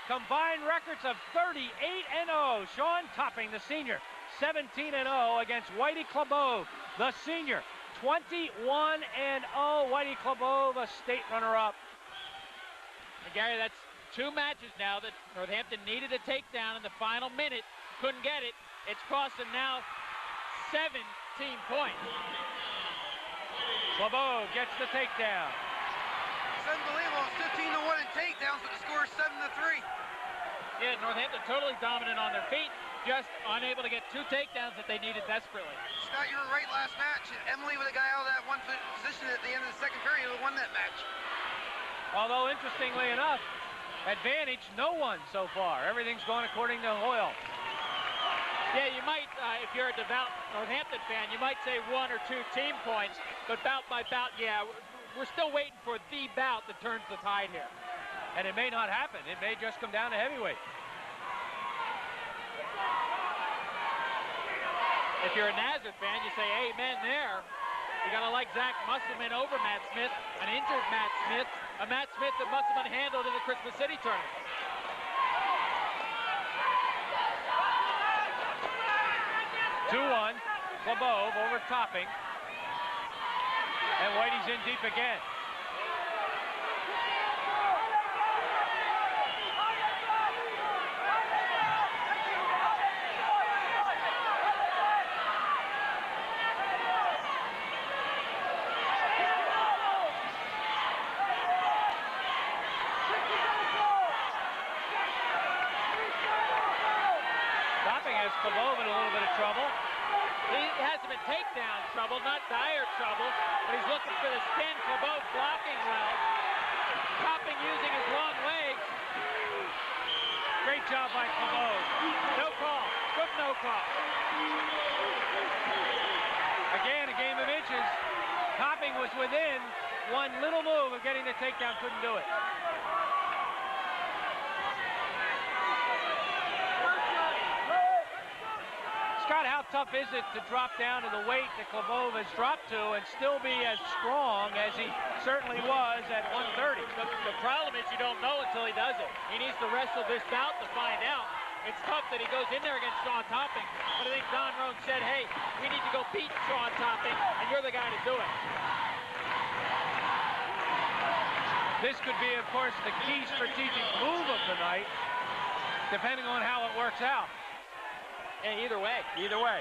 Combined records of 38-0. Sean Topping, the senior, 17-0 against Whitey Clebove, the senior, 21-0. Whitey Clebove, a state runner-up. Gary, that's two matches now that Northampton needed a takedown in the final minute. Couldn't get it. It's cost them now 17 points. Clebove gets the takedown. It's unbelievable. It's 15-1 in takedowns, but the score is 7-3. Yeah, Northampton totally dominant on their feet, just unable to get two takedowns that they needed desperately. Scott, you were right last match. Emili with a guy out of that one position at the end of the second period who won that match. Although, interestingly enough, advantage no one so far. Everything's going according to Hoyle. Yeah, you might, if you're a devout Northampton fan, you might say one or two team points, but bout by bout, yeah, we're still waiting for the bout that turns the tide here. And it may not happen. It may just come down to heavyweight. If you're a Nazareth fan, you say amen there. You gotta like Zach Musselman over Matt Smith, an injured Matt Smith, a Matt Smith that Musselman handled in the Christmas City tournament. Clebove over Topping. And Whitey's in deep again. Topping has Clebove in a little bit of trouble. He has him in takedown trouble, not dire trouble, but he's looking for the spin. Clebove blocking well. Topping using his long legs. Great job by Clebove. No call. Good no call. Again, a game of inches. Topping was within one little move of getting the takedown, couldn't do it. Scott, how tough is it to drop down to the weight that Clebove has dropped to and still be as strong as he certainly was at 130? The problem is you don't know until he does it. He needs to wrestle this bout to find out. It's tough that he goes in there against Sean Topping, but I think Don Rohn said, hey, we need to go beat Sean Topping, and you're the guy to do it. This could be, of course, the key strategic move of the night, depending on how it works out. Yeah, either way. Either way.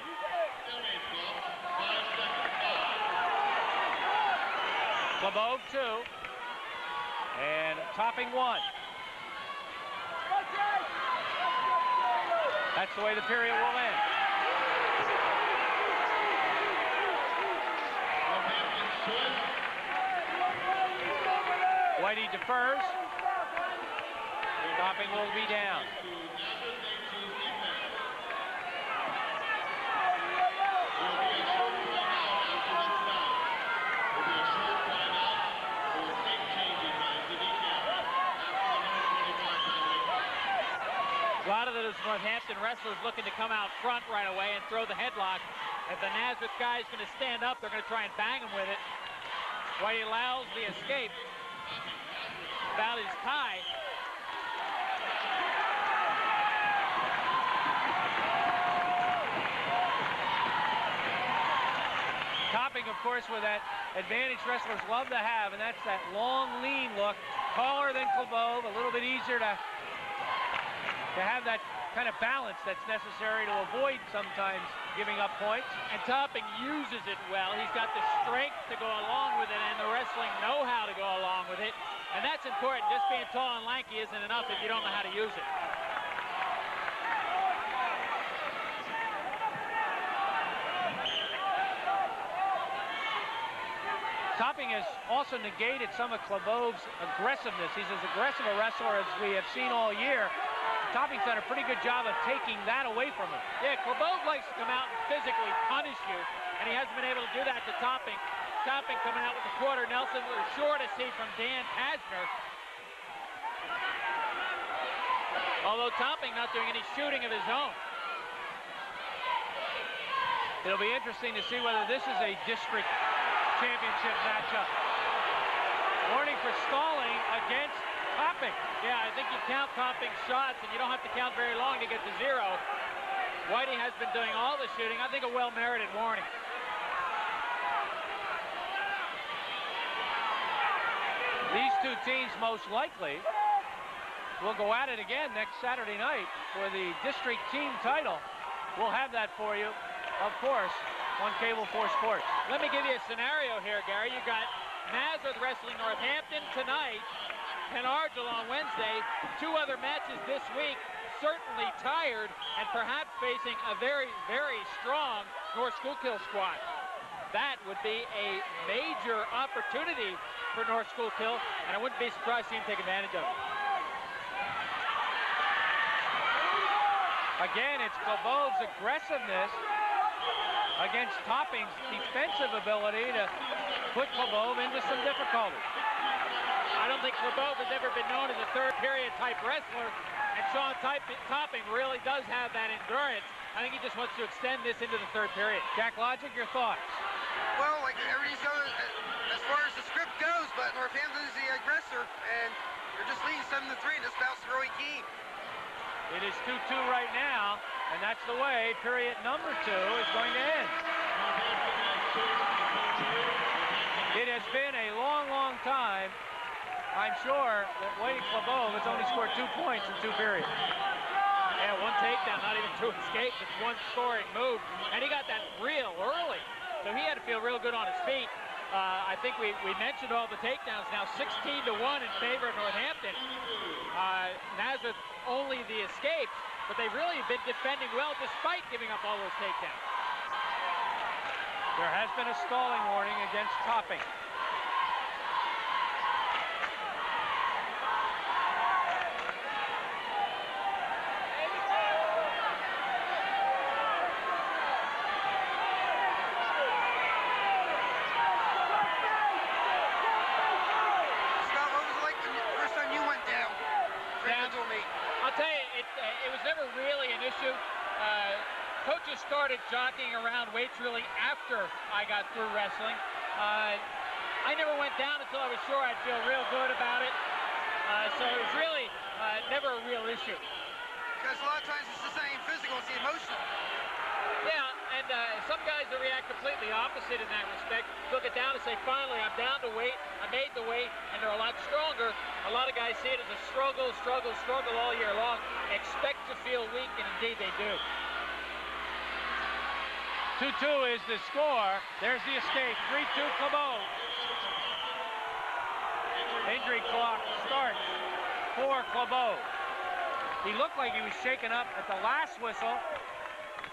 Klebov 2. And Topping 1. That's the way the period will end. Whitey defers. Topping will be down. A lot of those Northampton wrestlers looking to come out front right away and throw the headlock. If the Nazareth guy is going to stand up, they're going to try and bang him with it. Whitey allows the escape. Valley's tie. Topping, of course, with that advantage wrestlers love to have, and that's that long, lean look. Taller than Klebov, a little bit easier to have that kind of balance that's necessary to avoid sometimes giving up points. And Topping uses it well. He's got the strength to go along with it and the wrestling know-how to go along with it. And that's important. Just being tall and lanky isn't enough if you don't know how to use it. Topping has also negated some of Klebov's aggressiveness. He's as aggressive a wrestler as we have seen all year. Topping's done a pretty good job of taking that away from him. Yeah, Klebov likes to come out and physically punish you, and he hasn't been able to do that to Topping. Topping coming out with the quarter Nelson. We're sure to see from Dan Pasner. Although Topping not doing any shooting of his own. It'll be interesting to see whether this is a district championship matchup. Warning for stalling against Topping. Yeah, I think you count Topping's shots, and you don't have to count very long to get to 0. Whitey has been doing all the shooting. I think a well-merited warning. These two teams most likely will go at it again next Saturday night for the district team title. We'll have that for you, of course, on Cable 4 Sports. Let me give you a scenario here, Gary. You got Nazareth wrestling Northampton tonight, and Argyle on Wednesday. 2 other matches this week, certainly tired and perhaps facing a very, very strong North Schuylkill squad. That would be a major opportunity for North Schuylkill, and I wouldn't be surprised to see him take advantage of it. Again, it's Klebov's aggressiveness against Topping's defensive ability to put Klebov into some difficulty. I don't think Klebov has ever been known as a third-period type wrestler, and Sean Topping really does have that endurance. I think he just wants to extend this into the third period. Jack Logic, your thoughts? Well, like everybody's going as far as the script goes, but Northampton is the aggressor, and they're just leading 7-3, and this bout's really key. It is 2-2 right now, and that's the way period number 2 is going to end. It has been a long, long time. I'm sure that Whitey Klebov has only scored 2 points in 2 periods. Yeah, 1 takedown, not even 2 escapes, just 1 scoring move. And he got that real early, so he had to feel real good on his feet. I think we mentioned all the takedowns now, 16-1 in favor of Northampton. Nazareth only the escapes, but they've really been defending well despite giving up all those takedowns. There has been a stalling warning against Topping. Coaches started jockeying around weights really after I got through wrestling. I never went down until I was sure I'd feel real good about it. So it was really never a real issue. because a lot of times it's just not even physical, it's the emotion. Yeah, and some guys will react completely opposite in that respect. Look it down and say, finally, I'm down to weight, I made the weight, and they're a lot stronger. A lot of guys see it as a struggle all year long. Expect to feel weak, and indeed they do. 2-2 is the score. There's the escape. 3-2 Clebo. Injury clock starts for Clebo. He looked like he was shaken up at the last whistle,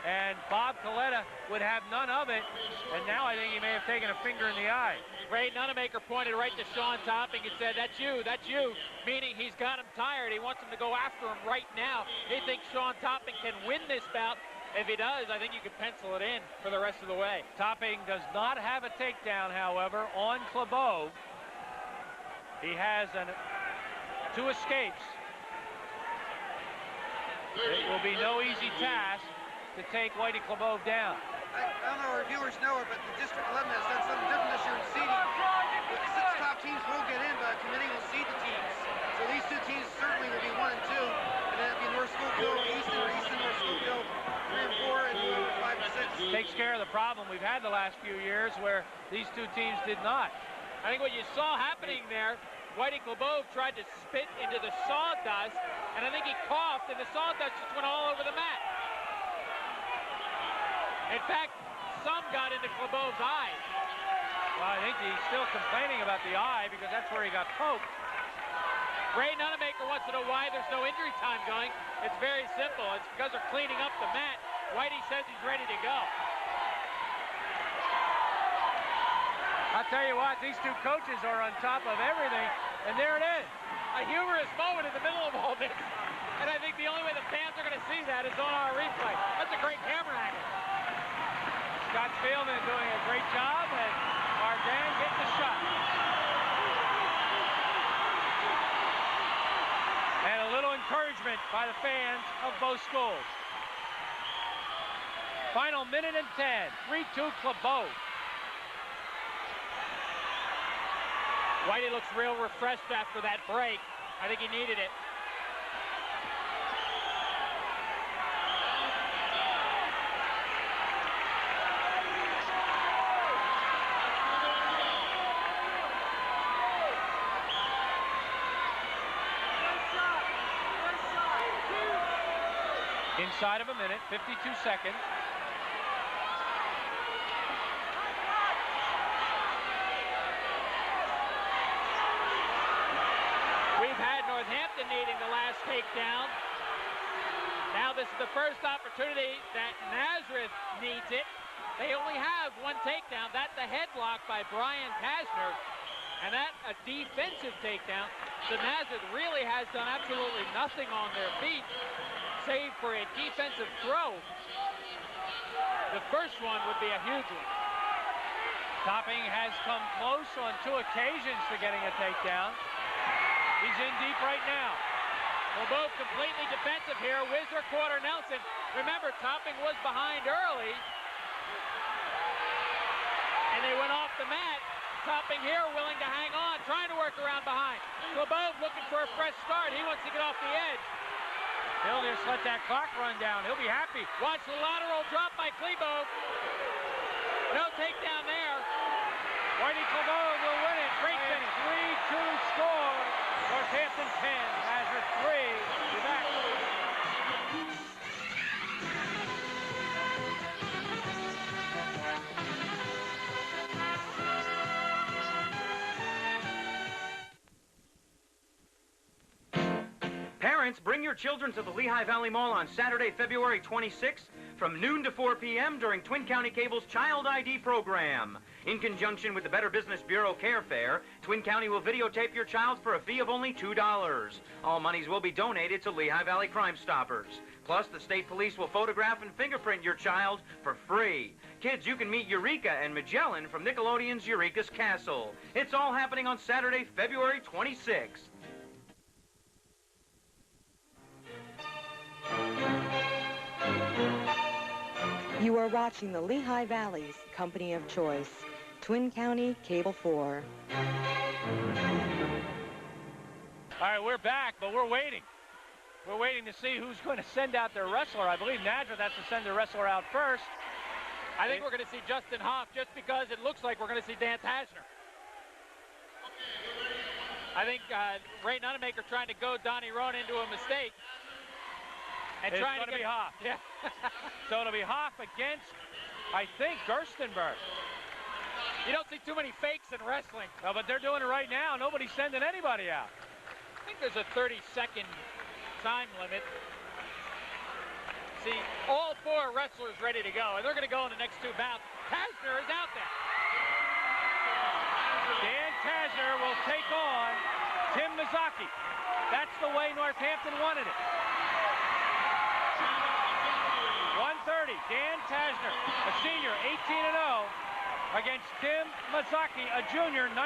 and Bob Coletta would have none of it, and now I think he may have taken a finger in the eye. Ray Nunamaker pointed right to Sean Topping and said, that's you, meaning he's got him tired. He wants him to go after him right now. He thinks Sean Topping can win this bout. If he does, I think you can pencil it in for the rest of the way. Topping does not have a takedown, however, on Clebo. He has 2 escapes. It will be no easy task to take Whitey Clebo down. I don't know if our viewers know it, but the District 11 has done something different this year in seeding. The 6 top teams will get in, but the committee will seed the teams. So these 2 teams certainly will be 1 and 2, and then it'll be North Schuylkill, Easton, or Easton, North Schuylkill, 3 and 4, and whoever 5 and 6. Takes care of the problem we've had the last few years where these 2 teams did not. I think what you saw happening there, Whitey Clebo tried to spit into the sawdust, and I think he coughed, and the sawdust just went all over the mat. In fact, some got into Clebo's eye. Well, I think he's still complaining about the eye because that's where he got poked. Ray Nunamaker wants to know why there's no injury time going. It's very simple. It's because they're cleaning up the mat. Whitey says he's ready to go. I'll tell you what, these 2 coaches are on top of everything, and there it is. A humorous moment in the middle of all this. And I think the only way the fans are going to see that is on our replay. That's a great camera angle. Scott Spielman doing a great job, and Ardan getting the shot. And a little encouragement by the fans of both schools. Final minute and 10, 3-2 Clebo. Whitey looks real refreshed after that break. I think he needed it. Inside of a minute, 52 seconds. Northampton needing the last takedown. Now this is the first opportunity that Nazareth needs it. They only have 1 takedown. That's a headlock by Brian Kasner, and that a defensive takedown. So Nazareth really has done absolutely nothing on their feet, save for a defensive throw. The first one would be a huge one. Topping has come close on 2 occasions to getting a takedown. He's in deep right now. Well, both completely defensive here. Whizzer, quarter, Nelson. Remember, Topping was behind early, and they went off the mat. Topping here willing to hang on, trying to work around behind. Clebo looking for a fresh start. He wants to get off the edge. He'll just let that clock run down. He'll be happy. Watch the lateral drop by Clebo. No takedown there. Whitey Clebo will win it. Great finish. 3-2 score. Northampton 10, Nazareth 3. Be back. Parents, bring your children to the Lehigh Valley Mall on Saturday, February 26th from noon to 4 p.m. during Twin County Cable's Child ID program. In conjunction with the Better Business Bureau Care Fair, Twin County will videotape your child for a fee of only $2. All monies will be donated to Lehigh Valley Crime Stoppers. Plus, the state police will photograph and fingerprint your child for free. Kids, you can meet Eureka and Magellan from Nickelodeon's Eureka's Castle. It's all happening on Saturday, February 26th. You are watching the Lehigh Valley's company of choice, Twin County Cable 4. All right, we're back, but we're waiting. We're waiting to see who's going to send out their wrestler. I believe Nazareth has to send their wrestler out first. I think we're going to see Justin Hoff just because it looks like we're going to see Dan Tasner. I think Ray Nunamaker trying to goad Donnie Rohn into a mistake. And It's trying going to be Hoff. Yeah. So it'll be Hoff against, I think, Gerstenberg. You don't see too many fakes in wrestling. No, but they're doing it right now. Nobody's sending anybody out. I think there's a 30-second time limit. See, all 4 wrestlers ready to go, and they're going to go in the next 2 bouts. Tasner is out there. Dan Tasner will take on Tim Mazzocchi. That's the way Northampton wanted it. 130, Dan Tasner, a senior, 18-0, against Tim Mazzocchi, a junior, 19-3.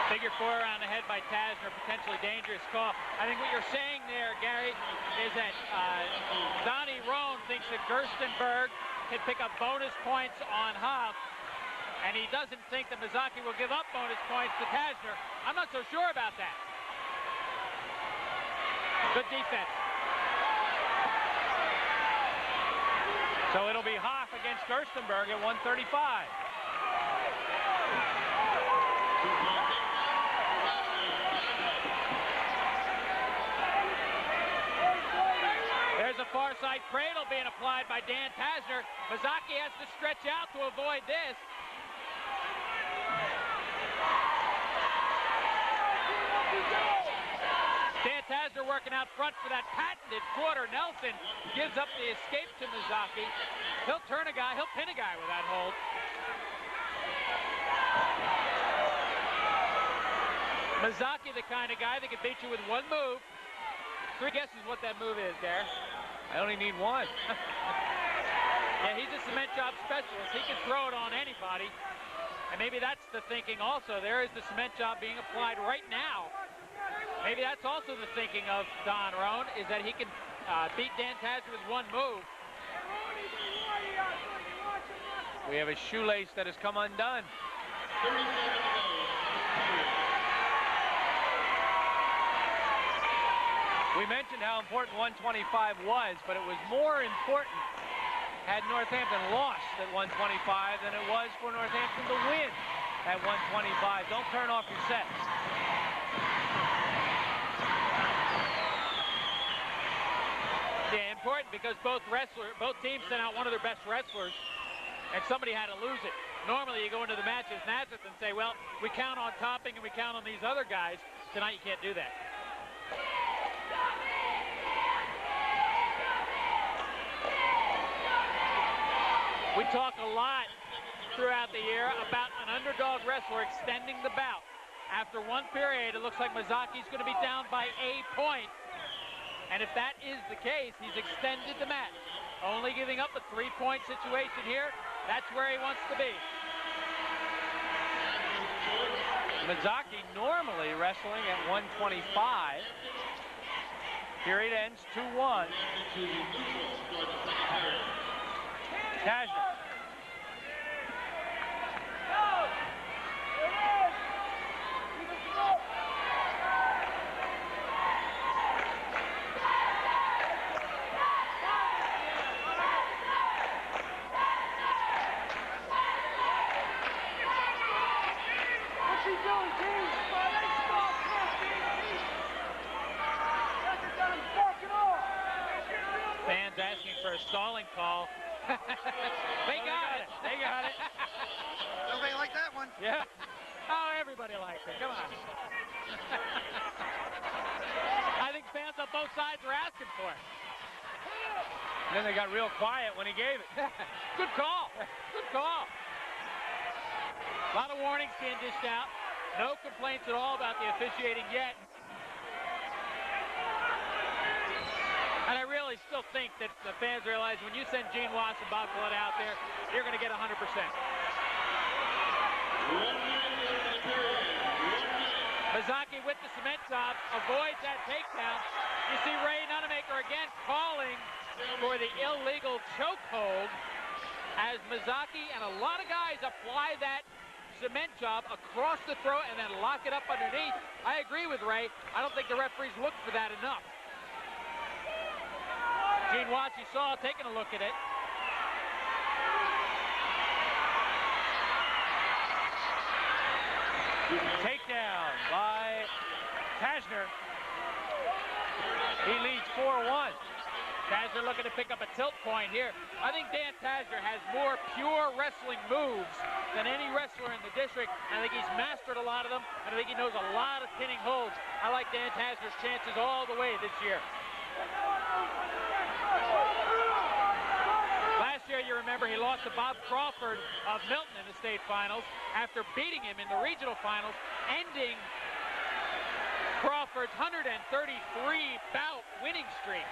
Figure 4 around the head by Tasner, potentially dangerous call. I think what you're saying there, Gary, is that Donnie Rohn thinks that Gerstenberg can pick up bonus points on Hoff, and he doesn't think that Mazzocchi will give up bonus points to Tasner. I'm not so sure about that. Good defense. So it'll be Hoff against Gerstenberg at 135. There's a far side cradle being applied by Dan Tasner. Mazzocchi has to stretch out to avoid this. Dan Tasner working out front for that patented quarter. Nelson gives up the escape to Mazzocchi. He'll turn a guy, he'll pin a guy with that hold. Mazzocchi, the kind of guy that can beat you with 1 move. 3 guesses what that move is, Gare. I only need 1. Yeah, he's a cement job specialist. He can throw it on anybody. And maybe that's the thinking also. There is the cement job being applied right now. Maybe that's also the thinking of Don Rohn, is that he can beat Dan Tasner with 1 move. We have a shoelace that has come undone. We mentioned how important 125 was, but it was more important had Northampton lost at 125 than it was for Northampton to win at 125. Don't turn off your sets. Yeah, important because both teams sent out one of their best wrestlers, and somebody had to lose it. Normally you go into the match as Nazareth and say, well, we count on Topping and we count on these other guys. Tonight you can't do that. We talk a lot throughout the year about an underdog wrestler extending the bout. After 1 period, it looks like Mazzocchi's going to be down by a point. And if that is the case, he's extended the match. Only giving up a 3-point situation here. That's where he wants to be. Mazzocchi normally wrestling at 125. Period ends 2-1. Tasner. Fans asking for a stalling call. They got it. They got it. Nobody liked that one. Yeah. Oh, everybody likes it. Come on. I think fans on both sides are asking for it. And then they got real quiet when he gave it. Good call. Good call. A lot of warnings being dished out. No complaints at all about the officiating yet. And I really still think that the fans realize when you send Gene Watts and Bob Collette out there, you're going to get 100%. Mazzocchi with the cement job avoids that takedown. You see Ray Nunamaker again calling for the illegal chokehold as Mazzocchi and a lot of guys apply that cement job across the throat and then lock it up underneath. I agree with Ray. I don't think the referees looked for that enough. Gene Watts, you saw, taking a look at it. Takedown by Tasner. He leads 4-1. Tasner looking to pick up a tilt point here. I think Dan Tasner has more pure wrestling moves than any wrestler in the district. I think he's mastered a lot of them, and I think he knows a lot of pinning holds. I like Dan Tasner's chances all the way this year. Last year, you remember, he lost to Bob Crawford of Milton in the state finals after beating him in the regional finals, ending Crawford's 133-bout winning streak.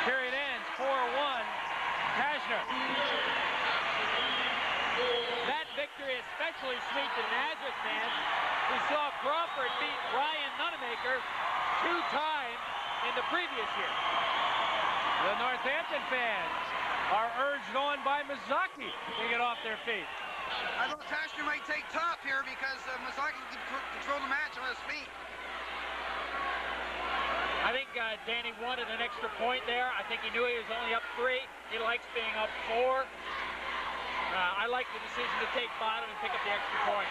Period ends 4-1. Tasner. That victory especially sweet to Nazareth fans who saw Crawford beat Ryan Nunamaker 2 times in the previous year. The Northampton fans are urged on by Mazaki to get off their feet. I thought Tasner might take top here because Mazaki can control the match on his feet. I think Danny wanted an extra point there. I think he knew he was only up 3. He likes being up 4. I like the decision to take bottom and pick up the extra point.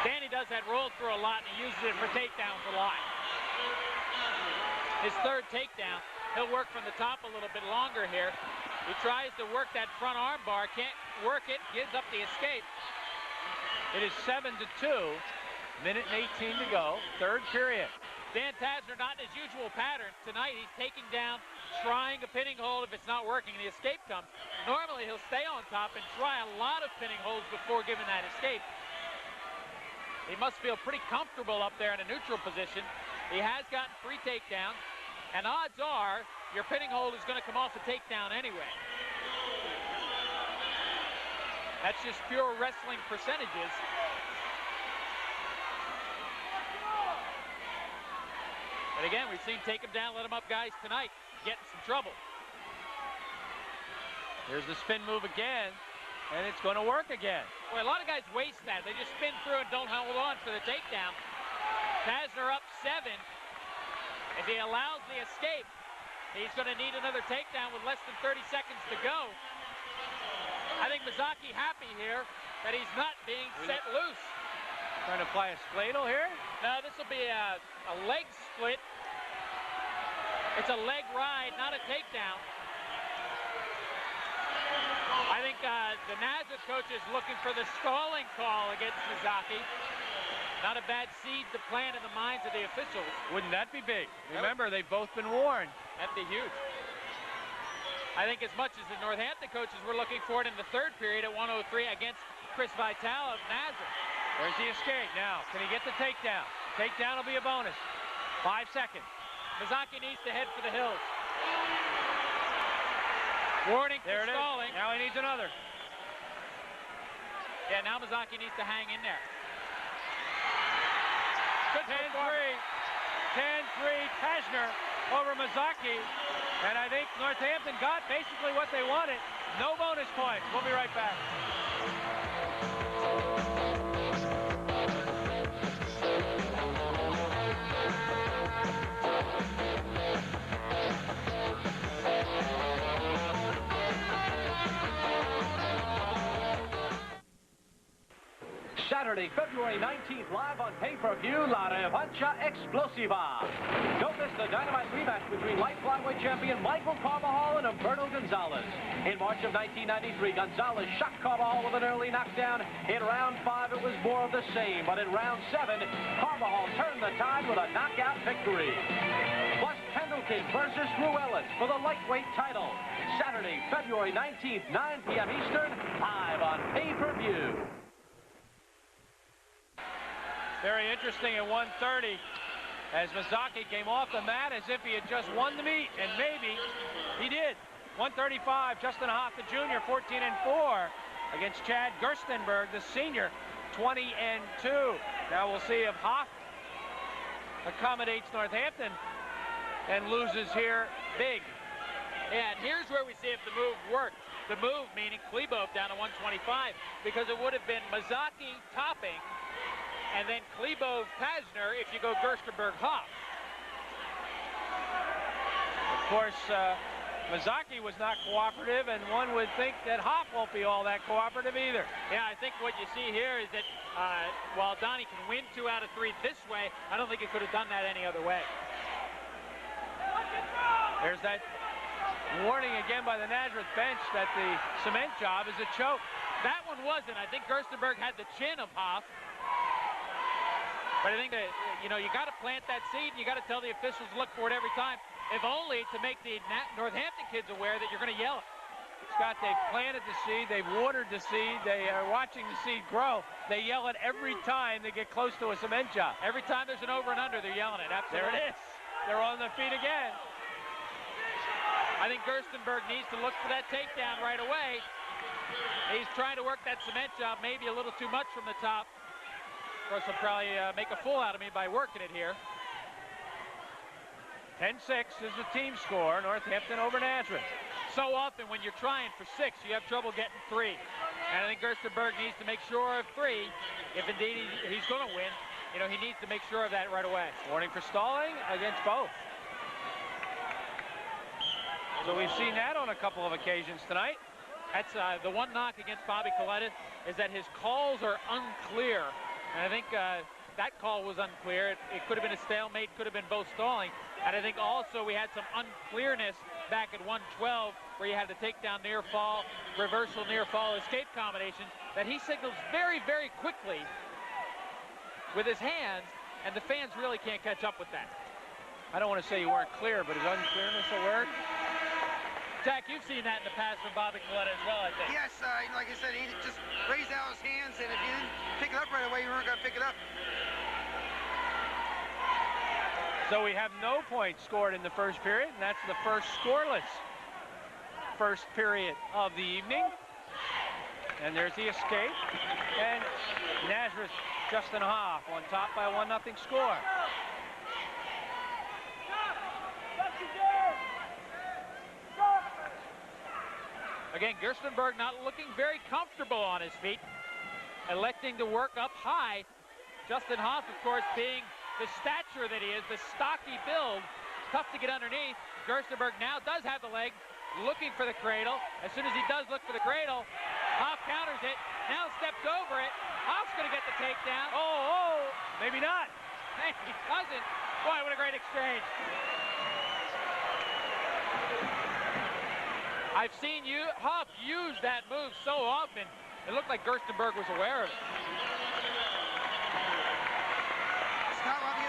Danny does that roll through a lot, and he uses it for takedowns a lot. His 3rd takedown, he'll work from the top a little bit longer here. He tries to work that front arm bar, can't work it, gives up the escape. It is 7-2, minute and 18 to go, 3rd period. Dan Tasner not in his usual pattern. Tonight he's taking down, trying a pinning hold. If it's not working, the escape comes. Normally he'll stay on top and try a lot of pinning holds before giving that escape. He must feel pretty comfortable up there in a neutral position. He has gotten 3 takedowns, and odds are your pinning hold is going to come off a takedown anyway. That's just pure wrestling percentages. But again, we've seen take him down, let him up guys tonight, get in some trouble. Here's the spin move again, and it's going to work again. Boy, a lot of guys waste that. They just spin through and don't hold on for the takedown. Tasner up 7. If he allows the escape, he's going to need another takedown with less than 30 seconds to go. I think Mazaki happy here that he's not being set loose. Trying to apply a skladle here? No, this will be a leg split. It's a leg ride, not a takedown. I think the Nazareth coach is looking for the stalling call against Mazaki. Not a bad seed to plant in the minds of the officials. Wouldn't that be big? Remember, they've both been warned. That'd be huge. I think as much as the Northampton coaches were looking for it in the 3rd period at 1:03 against Chris Vitale of Nazareth. There's the escape now. Can he get the takedown? Takedown will be a bonus. 5 seconds. Mazaki needs to head for the hills. Warning for stalling. Now he needs another. Yeah, now Mazaki needs to hang in there. 10-3. 10-3 Tasner over Mazaki. And I think Northampton got basically what they wanted. No bonus points. We'll be right back. Saturday, February 19th, live on pay-per-view, La Revancha Explosiva. Don't miss the dynamite rematch between light flyweight champion Michael Carvajal and Humberto Gonzalez. In March of 1993, Gonzalez shot Carvajal with an early knockdown. In round 5, it was more of the same, but in round 7, Carvajal turned the tide with a knockout victory. Plus, Pendleton versus Ruelas for the lightweight title. Saturday, February 19th, 9 p.m. Eastern, live on pay-per-view. Very interesting at 1:30 as Mazaki came off the mat as if he had just won the meet, and maybe he did. 135, Justin Hoff, the junior, 14-4 against Chad Gerstenberg, the senior, 20-2. Now we'll see if Hoff accommodates Northampton and loses here big. Yeah, and here's where we see if the move worked. The move meaning Klebov down to 125, because it would have been Mazaki topping and then Klebov Pazner if you go Gerstenberg Hoff. Of course, Mazaki was not cooperative, and one would think that Hoff won't be all that cooperative either. Yeah, I think what you see here is that while Donnie can win 2 out of 3 this way, I don't think he could have done that any other way. There's that warning again by the Nazareth bench that the cement job is a choke. That one wasn't. I think Gerstenberg had the chin of Hoff. But I think that, you know, you got to plant that seed, and you got to tell the officials to look for it every time, if only to make the Northampton kids aware that you're going to yell it. Scott, they've planted the seed, they've watered the seed, they are watching the seed grow. They yell it every time they get close to a cement job. Every time there's an over and under, they're yelling it. Absolutely. There it is. They're on their feet again. I think Gerstenberg needs to look for that takedown right away. He's trying to work that cement job, maybe a little too much from the top. Of course, he'll probably make a fool out of me by working it here. 10-6 is the team score, Northampton over Nazareth. So often when you're trying for 6, you have trouble getting 3. And I think Gerstenberg needs to make sure of 3. If indeed he's going to win, you know, he needs to make sure of that right away. Warning for stalling against both. So we've seen that on a couple of occasions tonight. That's the one knock against Bobby Coletta is that his calls are unclear. And I think that call was unclear. It could have been a stalemate, could have been both stalling. And I think also we had some unclearness back at 112 where you had to take down near fall, reversal near fall escape combinations that he signals very, very quickly with his hands, and the fans really can't catch up with that. I don't want to say you weren't clear, but is unclearness a word? Jack, you've seen that in the past from Bobby Coletta as well, I think. Yes, like I said, he just raised out his hands, and if you didn't pick it up right away, you weren't going to pick it up. So we have no points scored in the first period, and that's the first scoreless first period of the evening. And there's the escape. And Nazareth, Justin Hoff on top by a 1-0 score. Again, Gerstenberg not looking very comfortable on his feet, electing to work up high. Justin Hoff, of course, being the stature that he is, the stocky build, tough to get underneath. Gerstenberg now does have the leg, looking for the cradle. As soon as he does look for the cradle, Hoff counters it, now steps over it. Hoff's going to get the takedown. Oh, maybe not. Hey, he doesn't. Boy, what a great exchange. I've seen Hoff use that move so often, it looked like Gerstenberg was aware of it. Scott, while you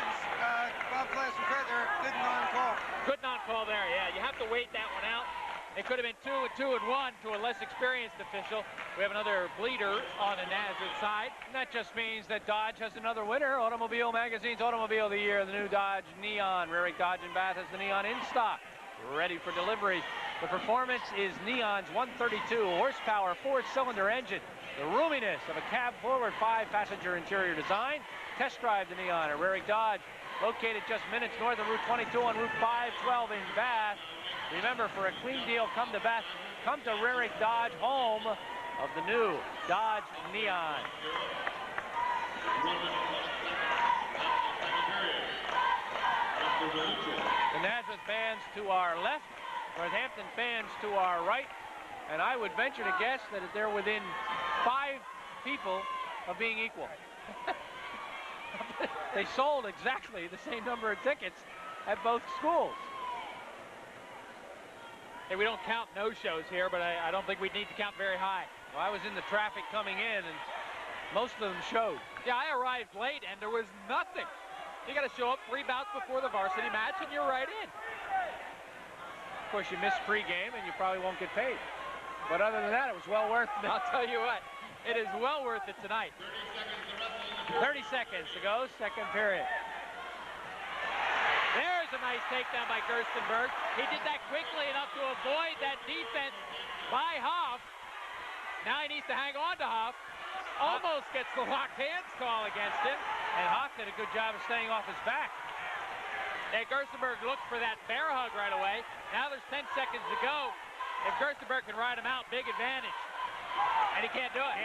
Bob Class and credit there, good non-call. Good non-call there, yeah. You have to wait that one out. It could have been 2 and 2 and 1 to a less experienced official. We have another bleeder on the Nazareth side. And that just means that Dodge has another winner. Automobile Magazine's Automobile of the Year, the new Dodge Neon. Rarick Dodge in Bath has the Neon in stock, ready for delivery. The performance is Neon's 132 horsepower 4-cylinder engine. The roominess of a cab-forward 5-passenger interior design. Test drive the Neon at Rarick Dodge, located just minutes north of Route 22 on Route 512 in Bath. Remember, for a clean deal, come to Bath. Come to Rarick Dodge, home of the new Dodge Neon. The Nazareth fans to our left, Northampton fans to our right, and I would venture to guess that they're within 5 people of being equal. They sold exactly the same number of tickets at both schools. Hey, we don't count no-shows here, but I don't think we need to count very high. Well, I was in the traffic coming in, and most of them showed. Yeah, I arrived late, and there was nothing. You got to show up 3 bouts before the varsity match, and you're right in. Of course, you missed pregame, and you probably won't get paid. But other than that, it was well worth it. I'll tell you what, it is well worth it tonight. 30 seconds to go, second period. There's a nice takedown by Gerstenberg. He did that quickly enough to avoid that defense by Hoff. Now he needs to hang on to Hoff. Almost gets the locked hands call against him. And Hoff did a good job of staying off his back. And Gerstenberg looks for that bear hug right away. Now there's 10 seconds to go. If Gerstenberg can ride him out, big advantage. And he can't do it.